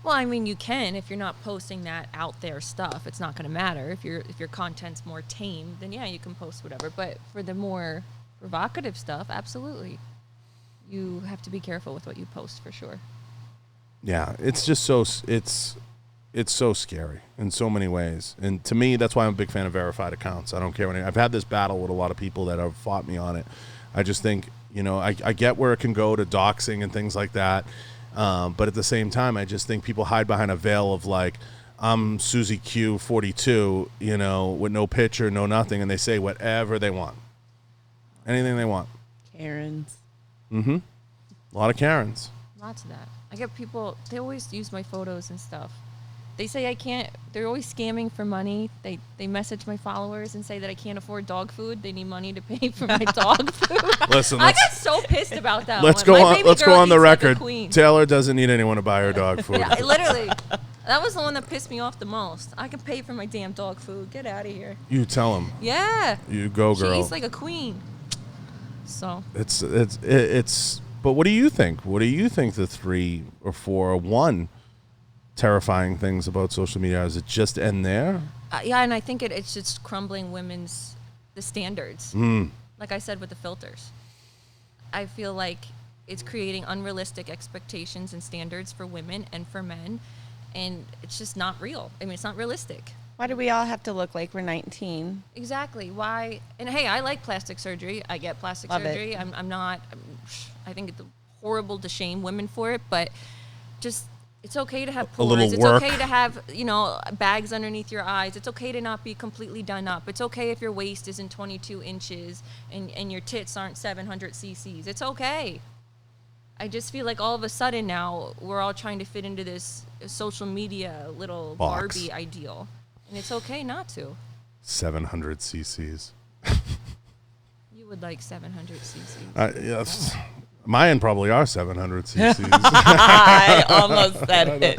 Well, I mean, you can if you're not posting that out there stuff. It's not going to matter if your content's more tame. Then yeah, you can post whatever. But for the more provocative stuff, absolutely, you have to be careful with what you post for sure. Yeah, it's just so it's so scary in so many ways. And to me, that's why I'm a big fan of verified accounts. I don't care when I've had this battle with a lot of people that have fought me on it. I just think, you know, I get where it can go to doxing and things like that. But at the same time, I just think people hide behind a veil of like, I'm Susie Q 42, you know, with no picture, no nothing. And they say whatever they want. Anything they want. Karens. Mm-hmm. A lot of Karens. Lots of that. I get people, they always use my photos and stuff. They say I can't, they're always scamming for money. They message my followers and say that I can't afford dog food. They need money to pay for my dog food. Listen, I got so pissed about that. Let's one. go My on. baby Let's go girl on the eats like a record. queen. Taylor doesn't need anyone to buy her dog food. Yeah, literally. That was the one that pissed me off the most. I can pay for my damn dog food. Get out of here. You tell him. Yeah. You go, girl. She eats like a queen. So. It's. But what do you think? What do you think the 3 or 4 or 1 terrifying things about social media? Does it just end there? Yeah, and I think it's just crumbling the standards. Like I said with the filters. I feel like it's creating unrealistic expectations and standards for women and for men. And it's just not real. I mean, it's not realistic. Why do we all have to look like we're 19? Exactly. Why? And hey, I like plastic surgery. I get plastic Love surgery. it. I think it's horrible to shame women for it, but just it's okay to have A little pores. It's work. okay to have, bags underneath your eyes. It's okay to not be completely done up. It's okay if your waist isn't 22 inches and your tits aren't 700 cc's. It's okay. I just feel like all of a sudden now we're all trying to fit into this social media little Box. Barbie ideal. And it's okay not to. 700 cc's. You would like 700 cc's. Yes. Mine probably are 700 cc's. I almost said it.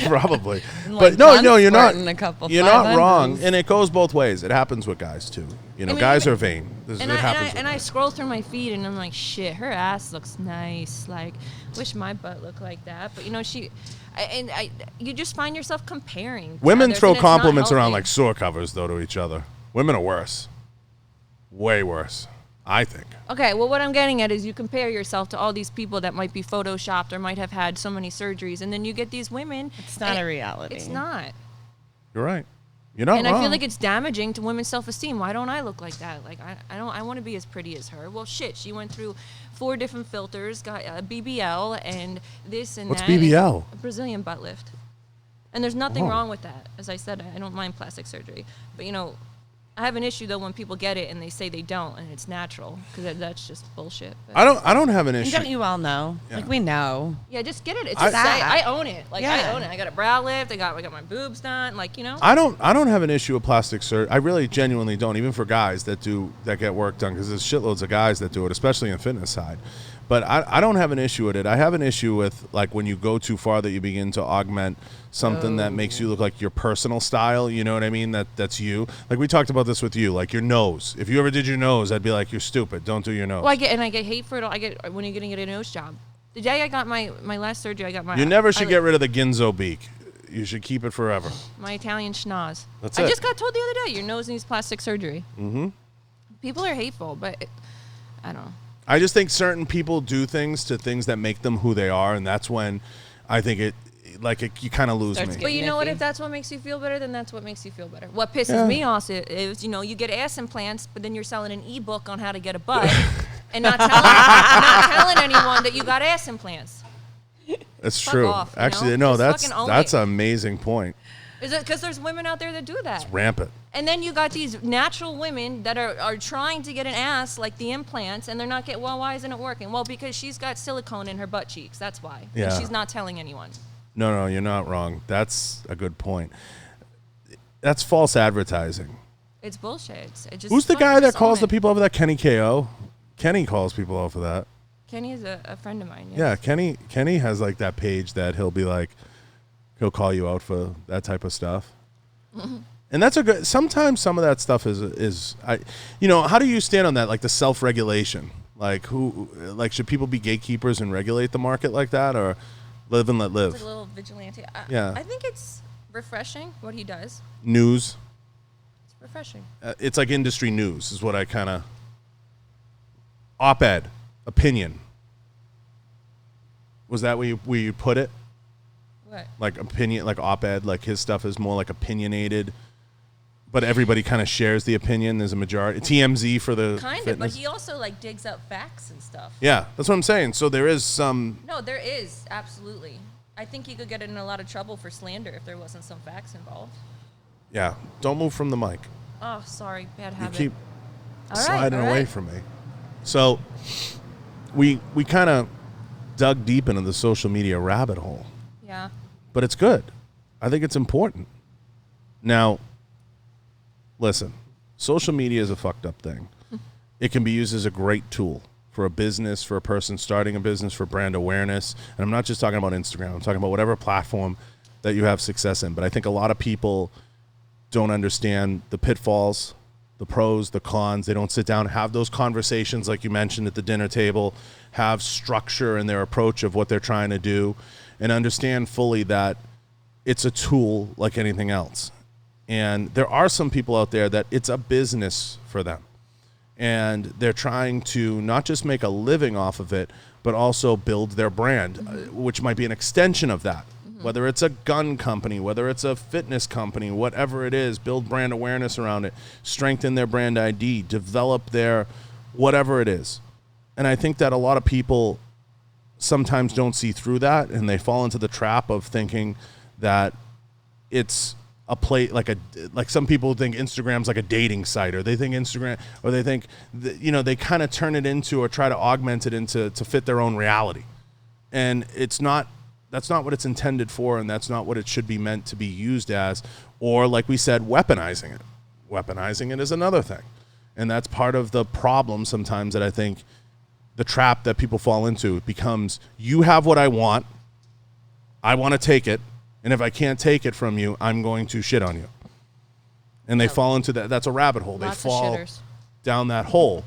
Probably. And, But like, no, John's you're not. sporting a couple You're not wrong, 500s. and it goes both ways. It happens with guys too. Guys are vain. It happens. And with I guys. scroll through my feed and I'm like, shit, her ass looks nice. Like, wish my butt looked like that. But you just find yourself comparing. to Women others, throw and it's not compliments around healthy. like sore covers though to each other. Women are worse. Way worse, I think. Okay, well, what I'm getting at is you compare yourself to all these people that might be photoshopped or might have had so many surgeries, and then you get these women. It's not and a reality. It's not. You're right. You're not And wrong. I feel like it's damaging to women's self-esteem. Why don't I look like that? Like, I want to be as pretty as her. Well, shit, she went through 4 different filters, got a BBL and this and What's that. BBL? A Brazilian butt lift. And there's nothing Oh. wrong with that. As I said, I don't mind plastic surgery. But, I have an issue, though, when people get it and they say they don't and it's natural, because that's just bullshit. But I don't have an And issue. don't you all know? Yeah. Like, we know. yeah, just get it. It's I- just I own it. Like, I Yeah. own it. I got a brow lift. I got my boobs done. Like, I don't have an issue with plastic surgery. I really genuinely don't, even for guys that get work done, because there's shitloads of guys that do it, especially in the fitness side. But I don't have an issue with it. I have an issue with, like, when you go too far that you begin to augment something that makes you look like your personal style. You know what I mean? That's you. Like, we talked about this with you, like your nose. If you ever did your nose, I'd be like, you're stupid. Don't do your nose. Well, I get hate for it. I get when you're going to get a nose job. The day I got my last surgery, I got my. You never should get rid of the Ginzo beak. You should keep it forever. my Italian schnoz. That's I it. just got told the other day your nose needs plastic surgery. Mm-hmm. People are hateful, but I don't know. I just think certain people do things that make them who they are, and that's when I think you kind of lose Starts me. But you know what? Niffy. If that's what makes you feel better, then that's what makes you feel better. What pisses me off is you get ass implants, but then you're selling an ebook on how to get a butt, and not telling anyone that you got ass implants. It's Fuck true. off, you Actually, know? no, Just fucking own that's it. an amazing point. Is it because there's women out there that do that? Rampant. And then you got these natural women that are trying to get an ass like the implants, and they're not getting. Well, why isn't it working? Well, because she's got silicone in her butt cheeks. That's why. Yeah. And she's not telling anyone. No, you're not wrong. That's a good point. That's false advertising. It's bullshit. It just Who's the fucking guy that disown calls the it. people over that? Kenny KO. Kenny calls people over that. Kenny is a friend of mine. Yes. Yeah, Kenny has like that page that he'll be like, he'll call you out for that type of stuff. And that's a good. Sometimes some of that stuff is how do you stand on that? Like the self-regulation. Like should people be gatekeepers and regulate the market like that, or live and let It's live? like a little vigilante. Yeah. I think it's refreshing what he does. News. It's refreshing. It's like industry news is what I kind of. Op-ed, opinion. Was that where you put it? What? Like opinion, like op-ed, like his stuff is more like opinionated, but everybody kind of shares the opinion. There's a majority. TMZ for the Kind of, but fitness. he also like digs up facts and stuff. Yeah, that's what I'm saying. So there is some. No, there is absolutely. I think he could get in a lot of trouble for slander if there wasn't some facts involved. Yeah, don't move from the mic. Oh, sorry, bad You habit. keep All right, sliding all away right. from me. So we kind of dug deep into the social media rabbit hole, Yeah. but it's good. I think it's important. Now, listen, social media is a fucked up thing. It can be used as a great tool for a business, for a person starting a business, for brand awareness. And I'm not just talking about Instagram. I'm talking about whatever platform that you have success in. But I think a lot of people don't understand the pitfalls, the pros, the cons. They don't sit down, have those conversations like you mentioned at the dinner table, have structure in their approach of what they're trying to do, and understand fully that it's a tool like anything else. And there are some people out there that it's a business for them. And they're trying to not just make a living off of it, but also build their brand, which might be an extension of that. Whether it's a gun company, whether it's a fitness company, whatever it is, build brand awareness around it, strengthen their brand ID, develop their whatever it is. And I think that a lot of people sometimes don't see through that, and they fall into the trap of thinking that it's a play, like some people think Instagram's like a dating site, or they think Instagram, or they think that, they kind of turn it into or try to augment it into to fit their own reality. And it's not. That's not what it's intended for, and that's not what it should be meant to be used as. Or, like we said, weaponizing it. Weaponizing it is another thing. And that's part of the problem sometimes that I think the trap that people fall into. It becomes, you have what I want to take it, and if I can't take it from you, I'm going to shit on you. And they fall into that. That's a rabbit hole. Lots they fall of shitters. down that hole.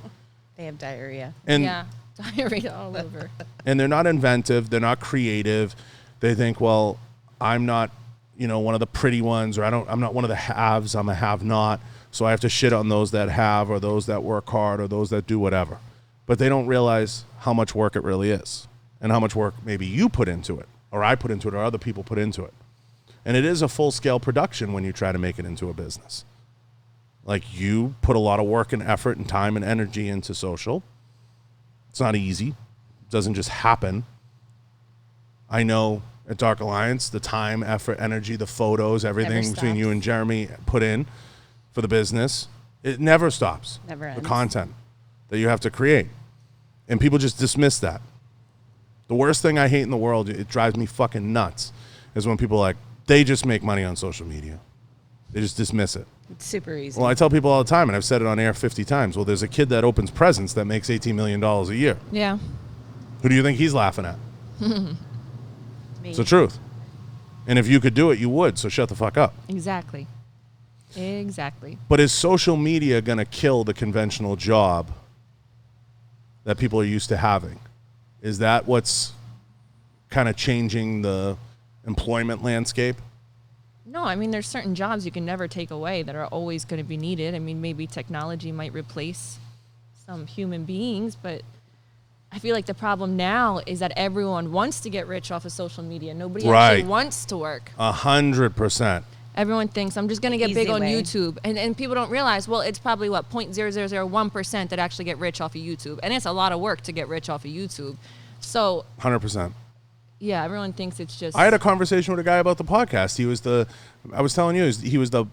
They have diarrhea. And yeah, diarrhea all over. And they're not inventive. They're not creative. They think, well, I'm not, one of the pretty ones, or I'm not one of the haves. I'm a have-not. So I have to shit on those that have, or those that work hard, or those that do whatever. But they don't realize how much work it really is, and how much work maybe you put into it, or I put into it, or other people put into it. And it is a full-scale production when you try to make it into a business. Like, you put a lot of work and effort and time and energy into social. It's not easy. It doesn't just happen. I know at Dark Alliance, the time, effort, energy, the photos, everything between you and Jeremy put in for the business, it never stops. Never ends. The content that you have to create. And people just dismiss that. The worst thing I hate in the world, it drives me fucking nuts, is when people are like, they just make money on social media. They just dismiss it. It's super easy. Well, I tell people all the time, and I've said it on air 50 times, well, there's a kid that opens presents that makes $18 million a year. Yeah. Who do you think he's laughing at? It's the truth. And if you could do it, you would, so shut the fuck up. Exactly. But is social media going to kill the conventional job that people are used to having? Is that what's kind of changing the employment landscape? No, I mean, there's certain jobs you can never take away that are always going to be needed. I mean, maybe technology might replace some human beings, but I feel like the problem now is that everyone wants to get rich off of social media. Nobody actually wants to work. 100%. Everyone thinks, I'm just going to get big on way. YouTube. And people don't realize, well, it's probably, 0.0001% that actually get rich off of YouTube. And it's a lot of work to get rich off of YouTube. So 100%. Yeah, everyone thinks it's just... I had a conversation with a guy about the podcast. I was telling you, he was the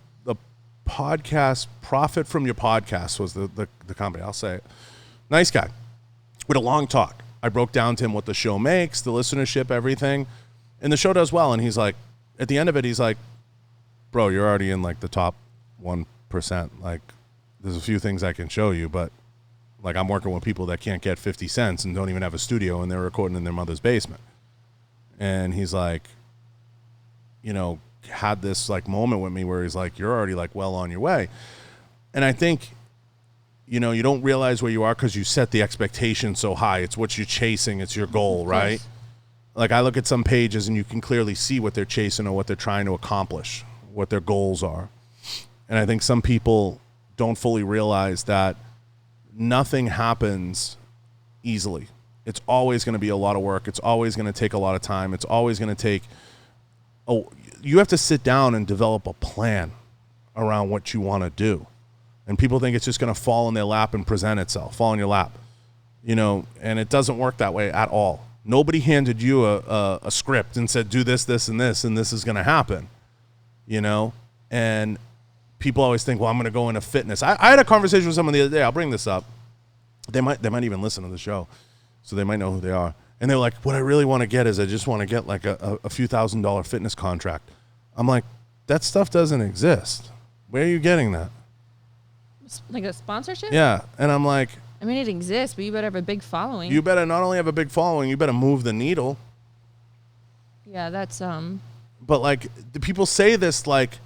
podcast, Profit from Your Podcast was the company, I'll say it. Nice guy. With a long talk. I broke down to him what the show makes, the listenership, everything. And the show does well. And he's like, at the end of it, he's like, bro, you're already in like the top 1%. Like, there's a few things I can show you, but like, I'm working with people that can't get 50 cents and don't even have a studio, and they're recording in their mother's basement. And he's like, had this like moment with me where he's like, you're already like well on your way. And I think, you don't realize where you are because you set the expectation so high. It's what you're chasing. It's your goal, right? Like, I look at some pages and you can clearly see what they're chasing or what they're trying to accomplish, what their goals are. And I think some people don't fully realize that nothing happens easily. It's always going to be a lot of work. It's always going to take a lot of time. It's always going to take, you have to sit down and develop a plan around what you want to do. And people think it's just going to fall in their lap and present itself, fall in your lap, and it doesn't work that way at all. Nobody handed you a script and said, do this, this, and this is going to happen, and people always think, well, I'm going to go into fitness. I had a conversation with someone the other day. I'll bring this up. They might even listen to the show, so they might know who they are. And they're like, what I really want to get is I just want to get like a few $1,000 fitness contract. I'm like, that stuff doesn't exist. Where are you getting that? Like a sponsorship? Yeah. And I'm like, I mean, it exists, but you better have a big following. you better not only have a big following, you better move the needle. Yeah, that's but like the people say this like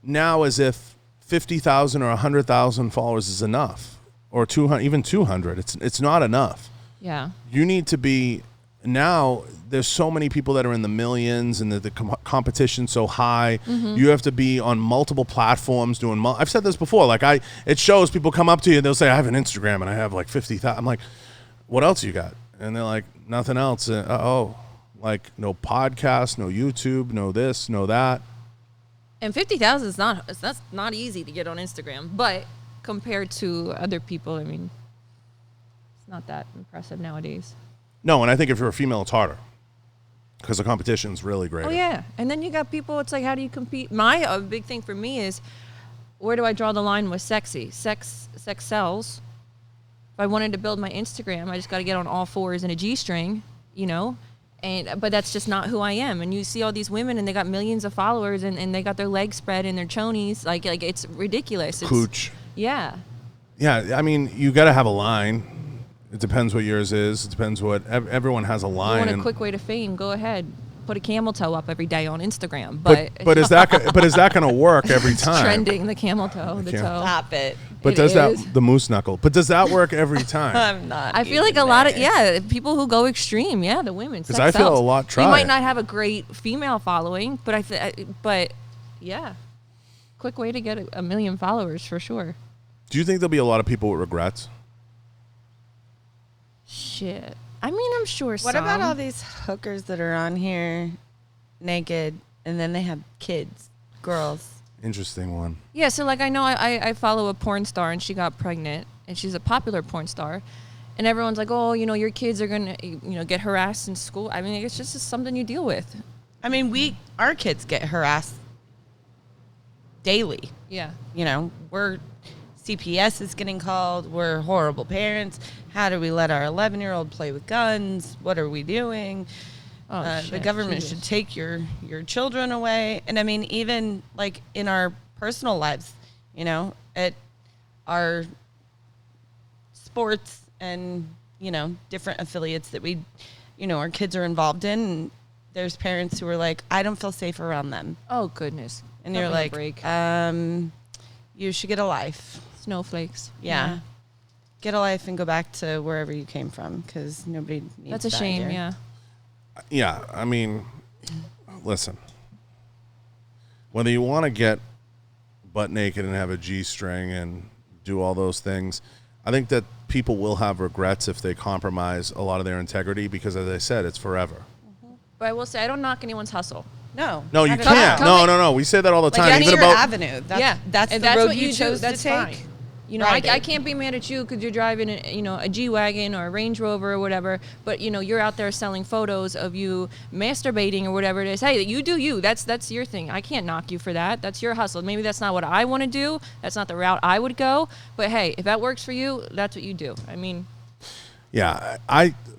now as if 50,000 or 100,000 followers is enough, or 200, even 200. It's not enough. Yeah. You need to be now. There's so many people that are in the millions, and the competition's so high. You have to be on multiple platforms doing. I've said this before. Like it shows people come up to you and they'll say, "I have an Instagram and I have like 50,000." I'm like, "What else you got?" And they're like, "Nothing else." Like no podcast, no YouTube, no this, no that. And 50,000 is that's not easy to get on Instagram, but compared to other people, I mean, it's not that impressive nowadays. No, and I think if you're a female, it's harder because the competition's really great. Oh yeah, and then you got people. It's like, how do you compete? My big thing for me is, where do I draw the line with sexy? Sex sells. If I wanted to build my Instagram, I just got to get on all fours in a G-string, you know. But that's just not who I am. And you see all these women, and they got millions of followers, and they got their legs spread and their chonies. Like it's ridiculous. It's, Cooch. Yeah. Yeah, I mean, you got to have a line. It depends what yours is. It depends what everyone has a line. You want a quick way to fame? Go ahead. Put a camel toe up every day on Instagram. But is that going to work every time? Trending the camel toe, the toe. Stop it. But the moose knuckle? But does that work every time? I'm not. I feel like a lot of people who go extreme. Yeah, the women. Because I feel a lot try. We might not have a great female following, but but yeah, quick way to get a million followers for sure. Do you think there'll be a lot of people with regrets? Shit. I mean, I'm sure. What about all these hookers that are on here naked and then they have kids, girls? Interesting one. Yeah, so like I know I follow a porn star and she got pregnant and she's a popular porn star, and everyone's like, oh, you know, your kids are gonna, you know, get harassed in school. I mean, it's just something you deal with. I mean, our kids get harassed daily. Yeah. You know, CPS is getting called. We're horrible parents. How do we let our 11-year-old play with guns? What are we doing? The government should take your children away. And I mean, even like in our personal lives, you know, at our sports and, you know, different affiliates that we, you know, our kids are involved in. And there's parents who are like, I don't feel safe around them. Oh, goodness. And you're like, you should get a life. Snowflakes. Yeah. Get a life and go back to wherever you came from, because nobody needs That's a that shame, here. yeah. Yeah, I mean, listen. Whether you want to get butt naked and have a G-string and do all those things, I think that people will have regrets if they compromise a lot of their integrity because, as I said, it's forever. Mm-hmm. But I will say, I don't knock anyone's hustle. No, you can't. No. We say that all the time. That's Even your about avenue. That's the road you chose to take. Fine. You know, I can't be mad at you because you're driving, a G-Wagon or a Range Rover or whatever. But you're out there selling photos of you masturbating or whatever it is. Hey, you do you. That's your thing. I can't knock you for that. That's your hustle. Maybe that's not what I want to do. That's not the route I would go. But hey, if that works for you, that's what you do. I mean, yeah,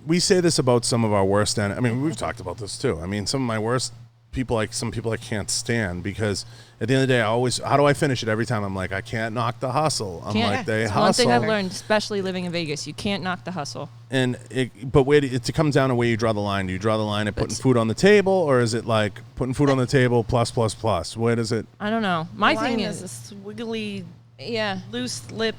we say this about some of our worst. I mean, we've talked about this too. I mean, some of my worst people, like some people I can't stand, because at the end of the day, how do I finish it every time? I'm like, I can't knock the hustle. I'm like, they hustle. One thing I've learned, especially living in Vegas, you can't knock the hustle. And it comes down to where you draw the line. Do you draw the line at putting food on the table, or is it like putting food on the table plus? Where does it? I don't know. My thing is a swiggly, yeah, loose lip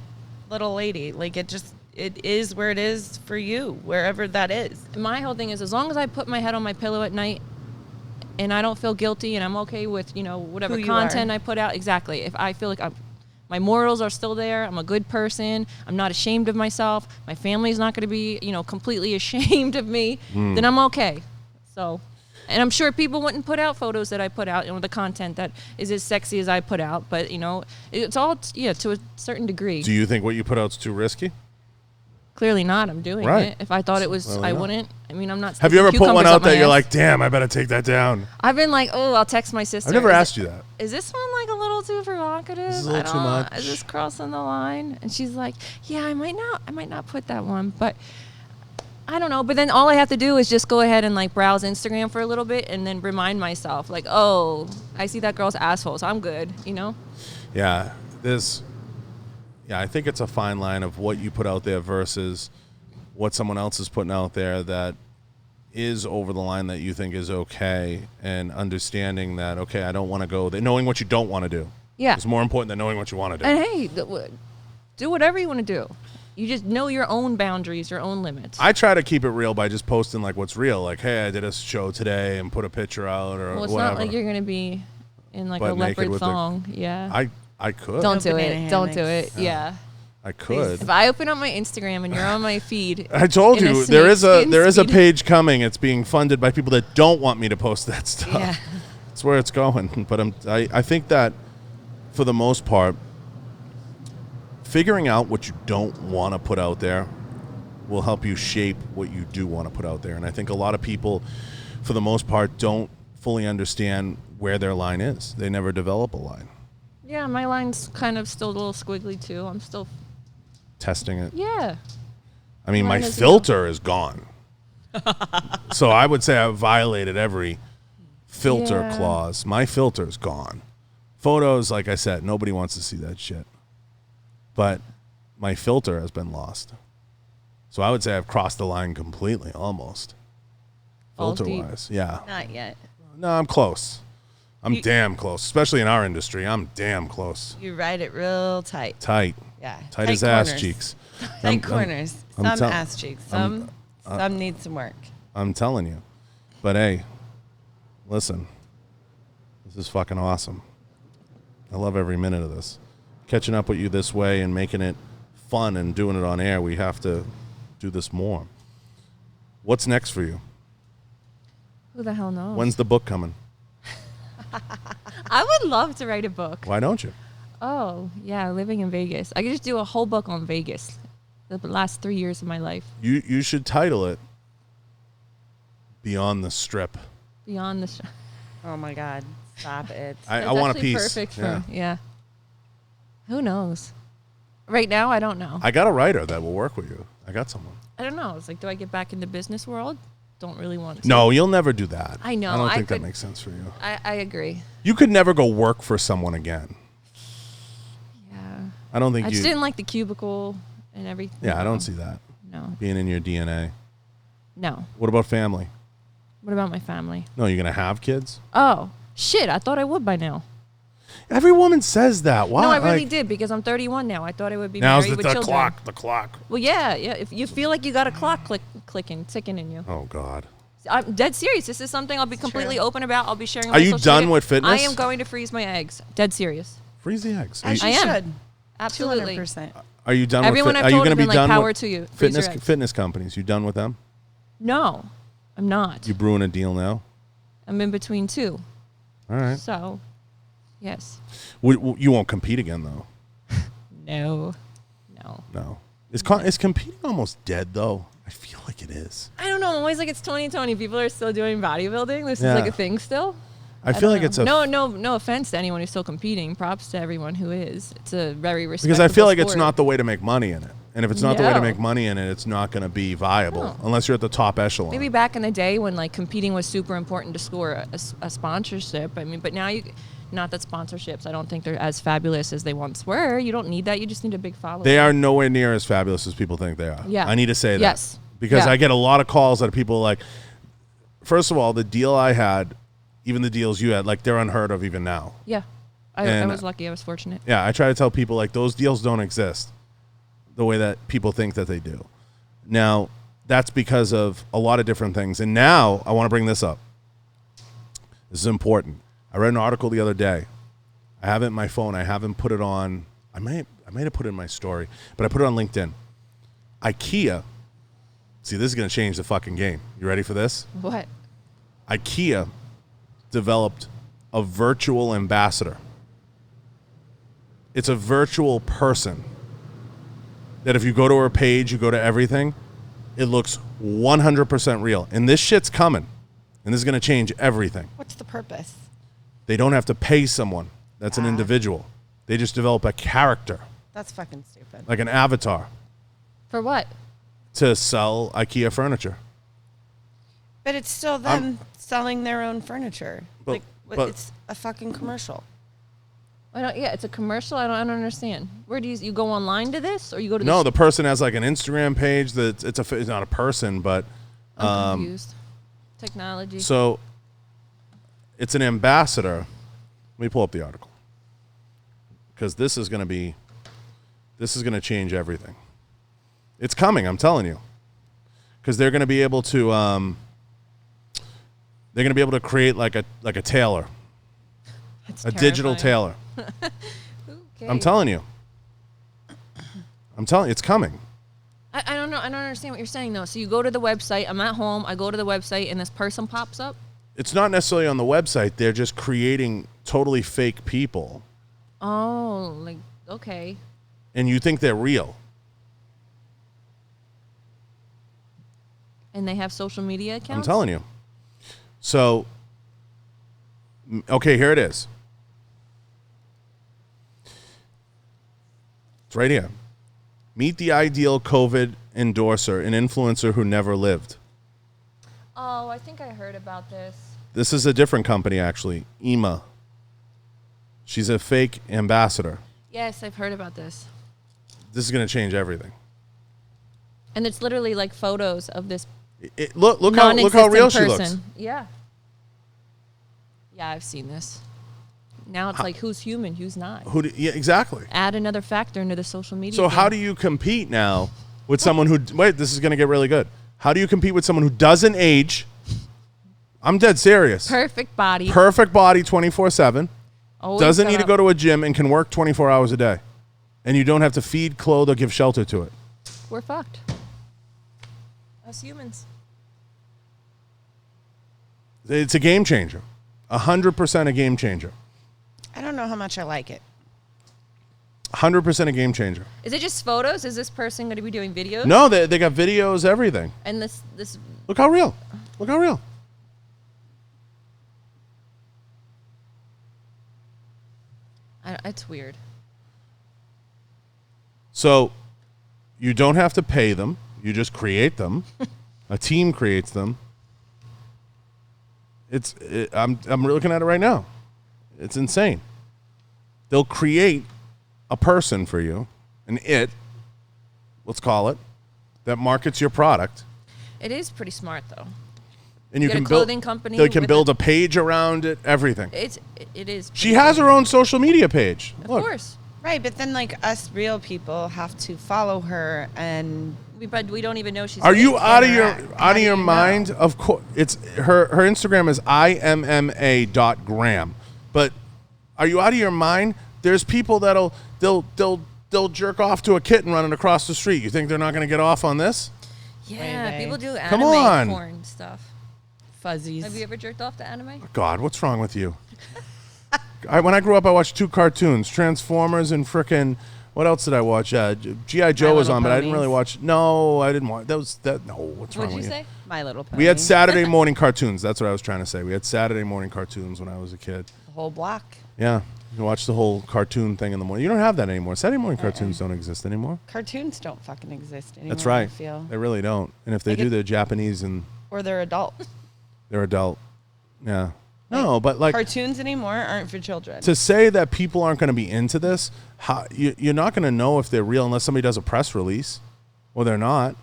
little lady. Like it is where it is for you, wherever that is. My whole thing is, as long as I put my head on my pillow at night and I don't feel guilty and I'm okay with, whatever content I put out. Exactly. If I feel like my morals are still there, I'm a good person, I'm not ashamed of myself, my family's not going to be, completely ashamed of me, then I'm okay. So, and I'm sure people wouldn't put out photos that I put out, the content that is as sexy as I put out, but, it's all, to a certain degree. Do you think what you put out's too risky? Clearly not. I'm doing it. If I thought it was, I wouldn't. I mean, I'm not. Have you ever put one out that you're like, damn, I better take that down? I've been like, I'll text my sister. I've never asked you that. Is this one like a little too provocative? This is a little too much. Is this crossing the line? And she's like, yeah, I might not put that one, but I don't know. But then all I have to do is just go ahead and like browse Instagram for a little bit and then remind myself, like, oh, I see that girl's asshole, so I'm good, Yeah, I think it's a fine line of what you put out there versus what someone else is putting out there that, is over the line that you think is okay, and understanding that, okay, I don't want to go there, knowing what you don't want to do. Yeah. It's more important than knowing what you want to do. And hey, do whatever you want to do. You just know your own boundaries, your own limits. I try to keep it real by just posting like what's real. Like, hey, I did a show today and put a picture out or well, it's whatever. not like you're going to be in like Butt a naked leopard with thong. Yeah. I could. Don't do banana it. Don't do hammocks. it. Yeah. I could. If I open up my Instagram and you're on my feed, I told in a you there is a snakeskin page coming. It's being funded by people that don't want me to post that stuff. Yeah. That's where it's going. But I think that for the most part, figuring out what you don't want to put out there will help you shape what you do want to put out there. And I think a lot of people, for the most part, don't fully understand where their line is. They never develop a line. Yeah, my line's kind of still a little squiggly too. I'm still. Testing it. Yeah. I mean, my Mine is filter is gone. So I would say I've violated every filter Yeah. clause. My filter's gone. Photos, like I said, nobody wants to see that shit. But my filter has been lost. So I would say I've crossed the line completely, almost. Balls deep. Filter-wise, yeah. Not yet. No, I'm close. I'm damn close, especially in our industry. I'm damn close. You ride it real tight. Tight. Yeah. Tight as ass corners. cheeks. Tight corners. I'm Some tell- ass cheeks. Some need some work. I'm telling you. But hey, listen, this is fucking awesome. I love every minute of this. Catching up with you this way and making it fun and doing it on air, we have to do this more. What's next for you? Who the hell knows? When's the book coming? I would love to write a book. Why don't you? Oh, yeah, living in Vegas. I could just do a whole book on Vegas. The last 3 years of my life. You should title it Beyond the Strip. Beyond the show. Oh my God. Stop it. I want a piece. Perfect Yeah. for, yeah. Who knows? Right now, I don't know. I got a writer that will work with you. I got someone. I don't know. It's like, do I get back in the business world? Don't really want to. No, you'll never do that. I know, I don't I think that could- makes sense for you. I agree. You could never go work for someone again. Yeah. I don't think I you. just didn't like the cubicle and everything. Yeah, I No. don't see that No. being in your DNA. No. What about family? What about my family? No, you're gonna have kids. Oh, shit. I thought I would by now. Every woman says that. Why? No, I really Like, did because I'm 31 now. I thought I would be Now's married the with children. clock. The clock. Well, yeah. If you feel like you got a clock ticking in you. Oh God. I'm dead serious. This is something I'll be completely open about. I'll be sharing. On Are my you social done media. with fitness? I am going to freeze my eggs. Dead serious. Freeze the eggs. As I you am. should. Absolutely. 200%. Are you done Everyone with? I've Are you told gonna has be been like, done power with to you. Freeze your eggs. fitness companies? You done with them? No, I'm not. You brewing a deal now? I'm in between two. All right. So, yes. You won't compete again though. No. No. Is competing almost dead though? I feel like it is. I don't know. I'm always like, it's 2020. People are still doing bodybuilding. This Yeah. is like a thing still. I feel don't like know. it's a no offense to anyone who's still competing. Props to everyone who is. It's a very respectable because I feel like it's sport. not the way to make money in it. And if it's not the way to No. make money in it, it's not going to be viable No. unless you're at the top echelon. Maybe back in the day when like competing was super important to score a sponsorship. I mean, but now not that sponsorships, I don't think they're as fabulous as they once were. You don't need that. You just need a big following. They are nowhere near as fabulous as people think they are. Yeah. I need to say that. Yes. Because Yeah. I get a lot of calls that people like, first of all, the deal I had, even the deals you had, like they're unheard of even now. Yeah. I And- was lucky. I was fortunate. Yeah, I try to tell people like those deals don't exist the way that people think that they do. Now, that's because of a lot of different things. And now I want to bring this up. This is important. I read an article the other day. I have it in my phone. I haven't put it on. I may have put it in my story, but I put it on LinkedIn. IKEA. See, this is going to change the fucking game. You ready for this? What? IKEA developed a virtual ambassador. It's a virtual person that if you go to her page, you go to everything, it looks 100% real. And this shit's coming. And this is going to change everything. What's the purpose? They don't have to pay someone that's an Ah. individual. They just develop a character, That's fucking stupid. like an avatar, For what? to sell IKEA furniture. But it's still them selling their own furniture. But- Like, but- it's a fucking commercial. Yeah, it's a commercial. I don't understand. Where do you go online to this, or you go to? No, the person has like an Instagram page that it's not a person, but I'm confused. Technology. So it's an ambassador. Let me pull up the article because this is going to change everything. It's coming, I'm telling you, because they're going to be able to create like a tailor, That's a digital tailor. Okay. I'm telling you, it's coming. I don't know. I don't understand what you're saying though. So you go to the website. I'm at home. I go to the website, and this person pops up. It's not necessarily on the website. They're just creating totally fake people. Oh, like okay. And you think they're real. And they have social media accounts? I'm telling you. So, okay, here it is. It's right here. Meet the ideal COVID endorser, an influencer who never lived. Oh, I think I heard about this. This is a different company, actually. Ema. She's a fake ambassador. Yes, I've heard about this. This is going to change everything. And it's literally like photos of this Look how real she looks. person. Yeah. Yeah, I've seen this. Now it's like who's human, who's not. Yeah, exactly. Add another factor into the social media. So how do you compete now with someone who... Wait, this is going to get really good. How do you compete with someone who doesn't age? I'm dead serious. Perfect body. Perfect body 24/7. Always Doesn't set need to up. go to a gym and can work 24 hours a day. And you don't have to feed, clothe, or give shelter to it. We're fucked. Us humans. It's a game changer. 100% a game changer. I don't know how much I like it. 100% a game changer. Is it just photos? Is this person going to be doing videos? No, they got videos, everything. And this Look how real. Look how real. it's weird. So you don't have to pay them. You just create them. A team creates them. I'm looking at it right now. It's insane. They'll create a person for you, let's call it, that markets your product. It is pretty smart though. And you Get a can clothing build company They can with build a page around it, everything. It is. She has her own social media page. Of Look. course. Right, but then like us real people have to follow her and But we don't even know she's. Are you out of your interact. How do you mind? know? Of course, it's her Instagram is imma.gram. But are you out of your mind? There's people they'll jerk off to a kitten running across the street. You think they're not going to get off on this? Yeah, Ray. people do Come anime on. porn stuff. fuzzies. Have you ever jerked off to anime? God, what's wrong with you? When I grew up, I watched 2 cartoons, Transformers and frickin' what else did I watch? G.I. Joe was Little on, but I didn't really Ponies. watch. No, I didn't watch. No, what's wrong What'd you with say? My Little Pony. We had Saturday morning cartoons. That's what I was trying to say. We had Saturday morning cartoons when I was a kid. The whole block. Yeah, you watch the whole cartoon thing in the morning. You don't have that anymore. Saturday morning cartoons don't exist anymore. Cartoons don't fucking exist anymore. That's right. I feel. They really don't. And if they Like do, it- they're Japanese and Or they're adult. they're adult. Yeah. No, but like Cartoons anymore aren't for children. to say that people aren't going to be into this, you're not going to know if they're real unless somebody does a press release, or they're not.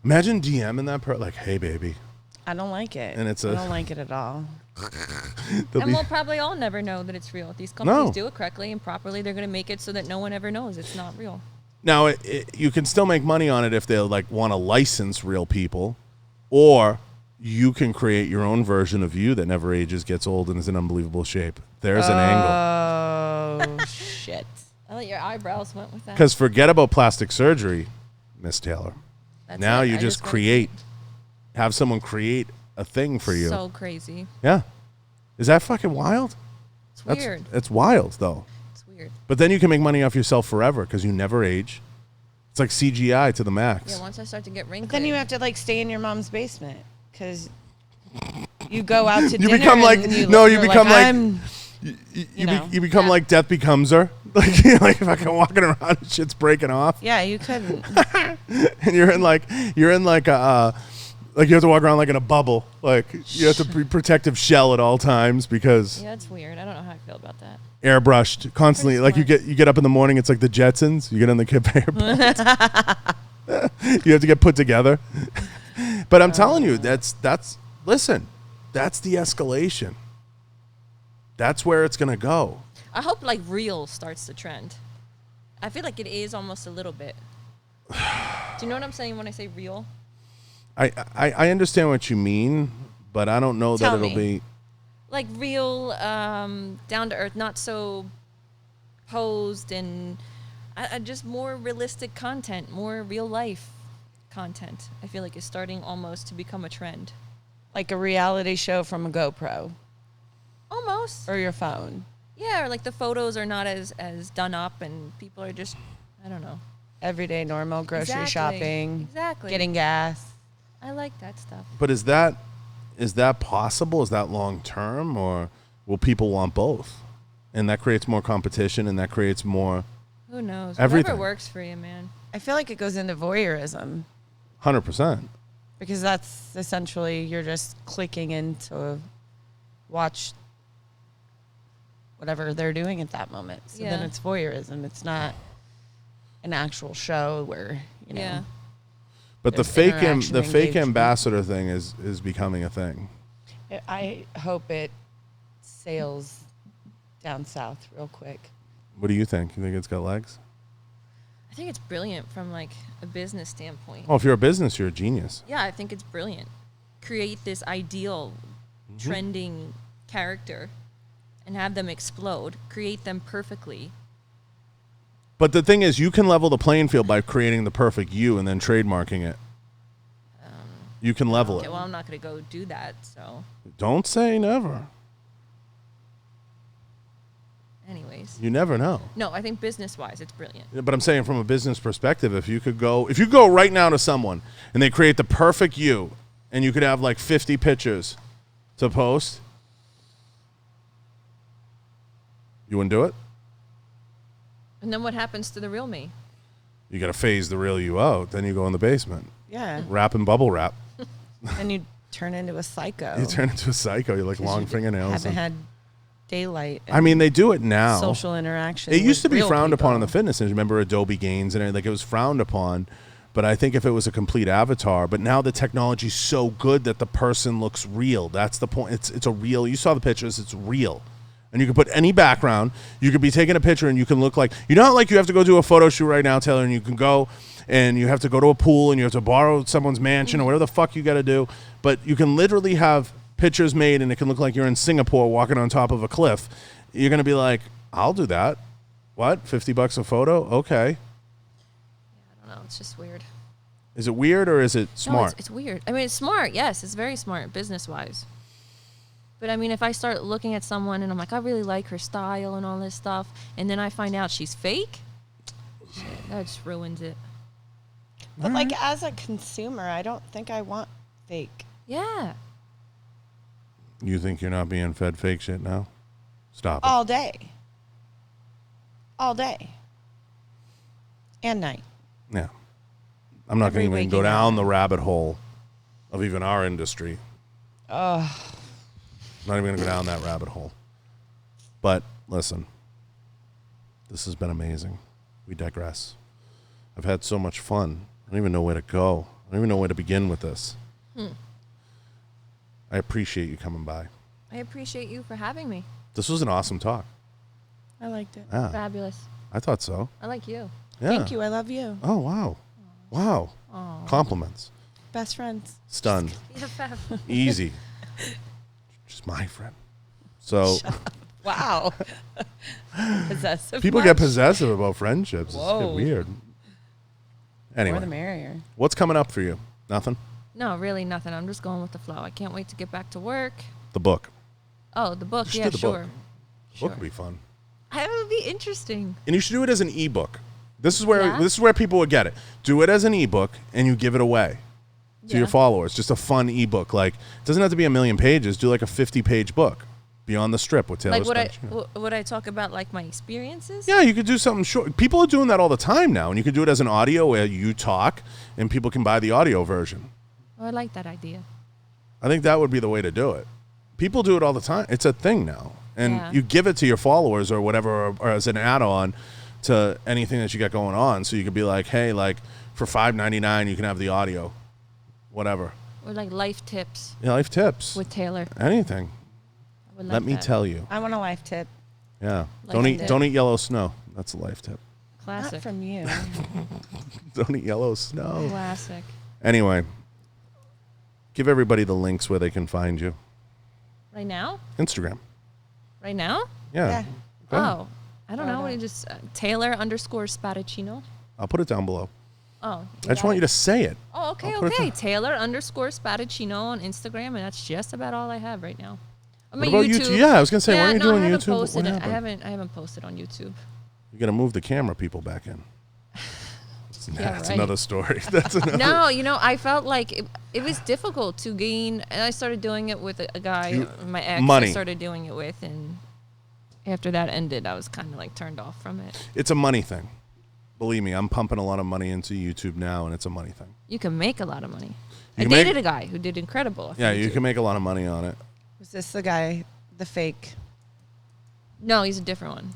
Imagine DMing that person like, "Hey, baby," I don't like it. And it's I a- don't like it at all. They'll And be- we'll probably all never know that it's real. If these companies No. do it correctly and properly, they're going to make it so that no one ever knows it's not real. Now, you can still make money on it if they like want to license real people, or you can create your own version of you that never ages, gets old, and is in unbelievable shape. There's an angle. Oh shit. I thought your eyebrows went with that. Because forget about plastic surgery, Miss Taylor. That's Now it. you I just wanna- create, have someone create a thing for you. So crazy. Yeah. Is that fucking wild? It's weird. It's wild, though. It's weird. But then you can make money off yourself forever because you never age. It's like CGI to the max. Yeah, once I start to get wrinkled. Then you have to like stay in your mom's basement because you go out to You dinner. become like- and you, no, you you're become like- I'm, You become Yeah. like Death Becomes Her. Like, you're like fucking walking around and shit's breaking off. yeah, you couldn't. And you're in like a like you have to walk around like in a bubble. Like you have to be protective shell at all times because Yeah, it's weird. I don't know how I feel about that. airbrushed constantly. Pretty Like smart. you get up in the morning, it's like the Jetsons. You get on the conveyor belt. You have to get put together. But I'm telling you, that's listen, that's the escalation. That's where it's going to go. I hope like real starts the trend. I feel like it is almost a little bit. Do you know what I'm saying when I say real? I understand what you mean, but I don't know that it'll be like real, down to earth, not so posed, and just more realistic content, more real life content. I feel like is starting almost to become a trend. Like a reality show from a GoPro Almost. or your phone. Yeah, or like the photos are not as done up, and people are just, I don't know. Everyday normal grocery Exactly. shopping. Exactly. Getting gas. I like that stuff. But is that possible? Is that long term, or will people want both? And that creates more competition, and that creates more. Who knows? Everything. Whatever works for you, man. I feel like it goes into voyeurism 100%. because that's essentially you're just clicking in to watch whatever they're doing at that moment. So then Yeah. it's voyeurism. It's not an actual show where, you know. Yeah. But the There's fake interaction, the fake engagement. ambassador thing is becoming a thing. I hope it sails down south real quick. What do you think? You think it's got legs? I think it's brilliant from like a business standpoint. Oh, if you're a business, you're a genius. Yeah, I think it's brilliant. Create this ideal Mm-hmm. trending character and have them explode. Create them perfectly. But the thing is, you can level the playing field by creating the perfect you and then trademarking it. You can level Okay, it. well, I'm not going to go do that, so Don't say never. anyways. You never know. No, I think business-wise, it's brilliant. But I'm saying from a business perspective, if you go right now to someone and they create the perfect you, and you could have like 50 pictures to post, you wouldn't do it? And then what happens to the real me? You got to phase the real you out. Then you go in the basement, Yeah. wrap in bubble wrap. And you turn into a psycho. You turn into a psycho. You like 'Cause long you fingernails. haven't and- had daylight. I mean, they do it now. social interaction. It used to with be real frowned upon in the people. fitness industry. Remember Adobe Gains and everything? Like it was frowned upon. But I think if it was a complete avatar, but now the technology's so good that the person looks real. That's the point. It's a real. You saw the pictures. It's real. And you can put any background. You could be taking a picture and you can look like, you know how like you have to go do a photo shoot right now, Taylor, and you can go and you have to go to a pool and you have to borrow someone's mansion or whatever the fuck you got to do. But you can literally have pictures made and it can look like you're in Singapore walking on top of a cliff. You're going to be like, I'll do that. What? $50 a photo? Okay. I don't know. It's just weird. Is it weird or is it No, smart? it's weird. I mean, it's smart. Yes, it's very smart business-wise. But I mean, if I start looking at someone and I'm like, I really like her style and all this stuff, and then I find out she's fake, shit, that just ruins it. But like as a consumer, I don't think I want fake. Yeah. You think you're not being fed fake shit now? Stop it. All day. All day. And night. Yeah. I'm not going Every to even go waking down hour. the rabbit hole of even our industry. Not even going to go down that rabbit hole. But listen, this has been amazing. We digress. I've had so much fun. I don't even know where to go. I don't even know where to begin with this. I appreciate you coming by. I appreciate you for having me. This was an awesome talk. I liked it. Yeah, Fabulous. I thought so. I like you. Yeah. Thank you. I love you. Oh, wow. Wow. Compliments. Best friends. Stunned. Yeah, fab. Easy. Just my friend. So Wow. Possessive. people much? get possessive about friendships. It's Whoa. weird. More the Anyway, merrier. what's coming up for you? Nothing? No, really nothing. I'm just going with the flow. I can't wait to get back to work. The book. Oh, the book. You should Yeah, do the book. sure. Book would be fun. It would be interesting. And you should do it as an ebook. This is Yeah? where people would get it. Do it as an ebook and you give it away to your Yeah. followers. Just a fun ebook. Like it doesn't have to be 1,000,000 pages. Do like a 50-page book. Beyond the Strip with Taylor Like would Spadaccino. would I talk about like my experiences? Yeah, you could do something short. People are doing that all the time now, and you could do it as an audio where you talk, and people can buy the audio version. Oh, I like that idea. I think that would be the way to do it. People do it all the time. It's a thing now, and Yeah. you give it to your followers or whatever, or as an add-on to anything that you got going on. So you could be like, hey, like for $5.99, you can have the audio, whatever. Or like life tips Yeah, life tips. with Taylor. Anything. I would Let like me that. tell you. I want a life tip. Yeah. Life tip. Don't eat yellow snow. That's a life tip. Classic. Not from you. Don't eat yellow snow. Classic. Anyway, give everybody the links where they can find you. Right now? Instagram. Right now? Yeah. Yeah. Go ahead. Oh, I don't know. Right. Just Taylor_Spadaccino. I'll put it down below. Oh. I just want you to say it. Oh, okay, I'll put it okay. down. Taylor_Spadaccino on Instagram, and that's just about all I have right now. I'm What on about YouTube? Yeah, I was gonna say, why are you doing I haven't YouTube? What Posted it. happened? I haven't posted on YouTube. You gotta move the camera people back in. That's right. another story. That's another. No, I felt like it was difficult to gain, and I started doing it with a guy, my ex. money. I started doing it with, and after that ended, I was kind of like turned off from it. It's a money thing. Believe me, I'm pumping a lot of money into YouTube now, and it's a money thing. You can make a lot of money. You I can make- dated a guy who did incredible. off Yeah, you YouTube. can make a lot of money on it. Was this the guy, the fake? No, he's a different one.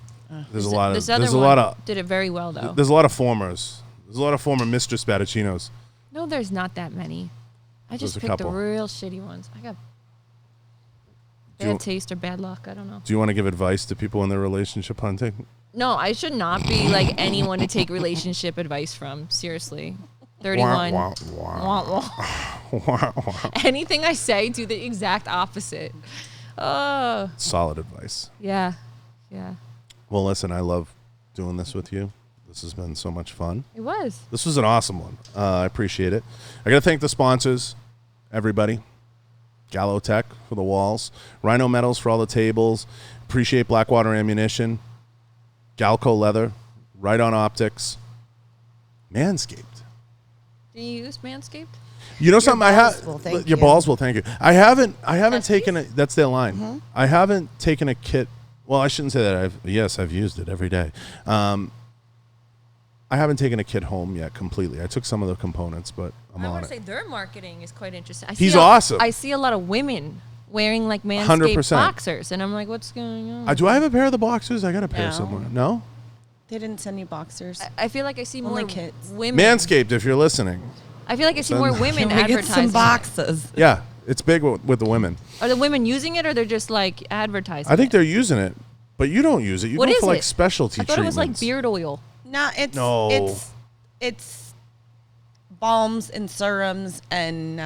There's a lot of This other there's a one lot of did it very well though. there's a lot of formers. There's a lot of former Mr. Spadaccinos. No, there's not that many. I just There's a picked the couple. real shitty ones. I got Do you- bad taste or bad luck. I don't know. Do you want to give advice to people in their relationship hunting? No, I should not be like anyone to take relationship advice from. Seriously. 31. Wah, wah, Wah, wah. wah, wah. Anything I say, do the exact opposite. Oh, Solid advice. yeah. Yeah. Well, listen, I love doing this with you. This has been so much fun. It was. This was an awesome one. I appreciate it. I got to thank the sponsors, everybody. Gallo Tech for the walls. Rhino Metals for all the tables. Appreciate Blackwater Ammunition. Galco Leather. Right On Optics. Manscaped. Do you use Manscaped? You know something I balls have will thank your you. balls will thank you. I haven't Testes? taken a that's their line. I haven't taken a kit. Well, I shouldn't say that. I've used it every day. I haven't taken a kit home yet completely. I took some of the components, but I'm I on want it. to say their marketing is quite interesting. He's awesome. I see a lot of women wearing like Manscaped 100%. boxers, and I'm like, what's going on? Do I have a pair of the boxers? I got a pair No. somewhere. No? They didn't send you boxers. I feel like I see Only more kids. women. Manscaped, if you're listening. I feel like I see more women Can we get advertising. some boxes? Yeah, it's big with the women. Are the women using it, or they're just like advertising? I think it? they're using it, but you don't use it. You What go is for like it? specialty I thought treatments. it was like beard oil. No, No. it's balms and serums and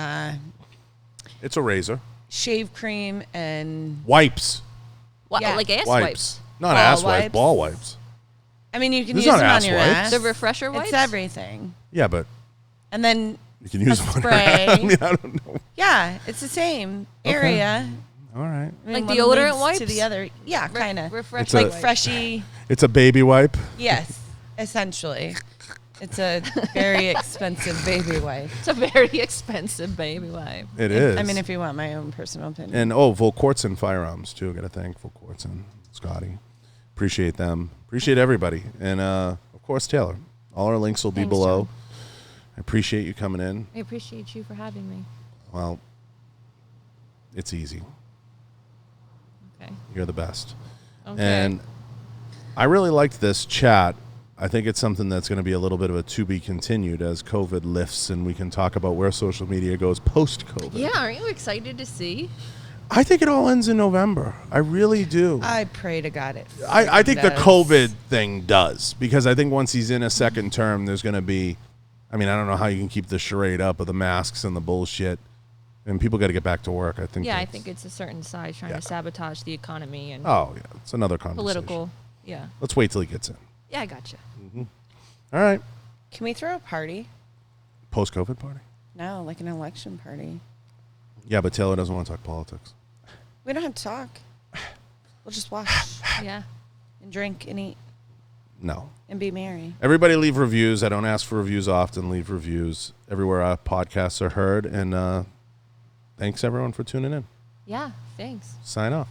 It's a razor. shave cream and Wipes. Yeah. Like ass Wipes. wipes. Not Ball ass wipes, wipes. ball wipes. I mean you can These use aren't them on ass your wipes. ass. The refresher wipes. It's everything. Yeah, but And then you can use A them on spray. I mean, I don't know. yeah, it's the same Okay. area. All right. I mean, Like one deodorant leads wipes? to the other. Yeah, kind of. Refresher It's a- Like wipes. freshy. It's a baby wipe. Yes, essentially. It's a very expensive baby wipe. It's a very expensive baby wipe. It is. I mean, if you want my own personal opinion. And Volquartsen Firearms too. Got to thank Volquartsen, Scotty. Appreciate them. Appreciate everybody, and of course Taylor. All our links will be Thanks, below. John. I appreciate you coming in. I appreciate you for having me. Well, it's easy. Okay. You're the best. Okay. And I really liked this chat. I think it's something that's going to be a little bit of a to be continued as COVID lifts and we can talk about where social media goes post-COVID. Yeah, aren't you excited to see? I think it all ends in November. I really do. I pray to God it. I think the does. COVID thing does, because I think once he's in a second term, there's going to be, I mean, I don't know how you can keep the charade up of the masks and the bullshit, and people got to get back to work. I think. Yeah, I that's- think it's a certain side trying Yeah. to sabotage the economy and Oh yeah, it's another conversation. political. Yeah. Let's wait till he gets in. Yeah, I gotcha. All right, Can we throw a party? post-COVID party. No, like an election party. Yeah, but Taylor doesn't want to talk politics. We don't have to talk. We'll just watch Yeah. and drink and eat No. and be merry. Everybody leave reviews. I don't ask for reviews often. Leave reviews everywhere our podcasts are heard. And thanks everyone for tuning in. Yeah. Thanks. Sign off.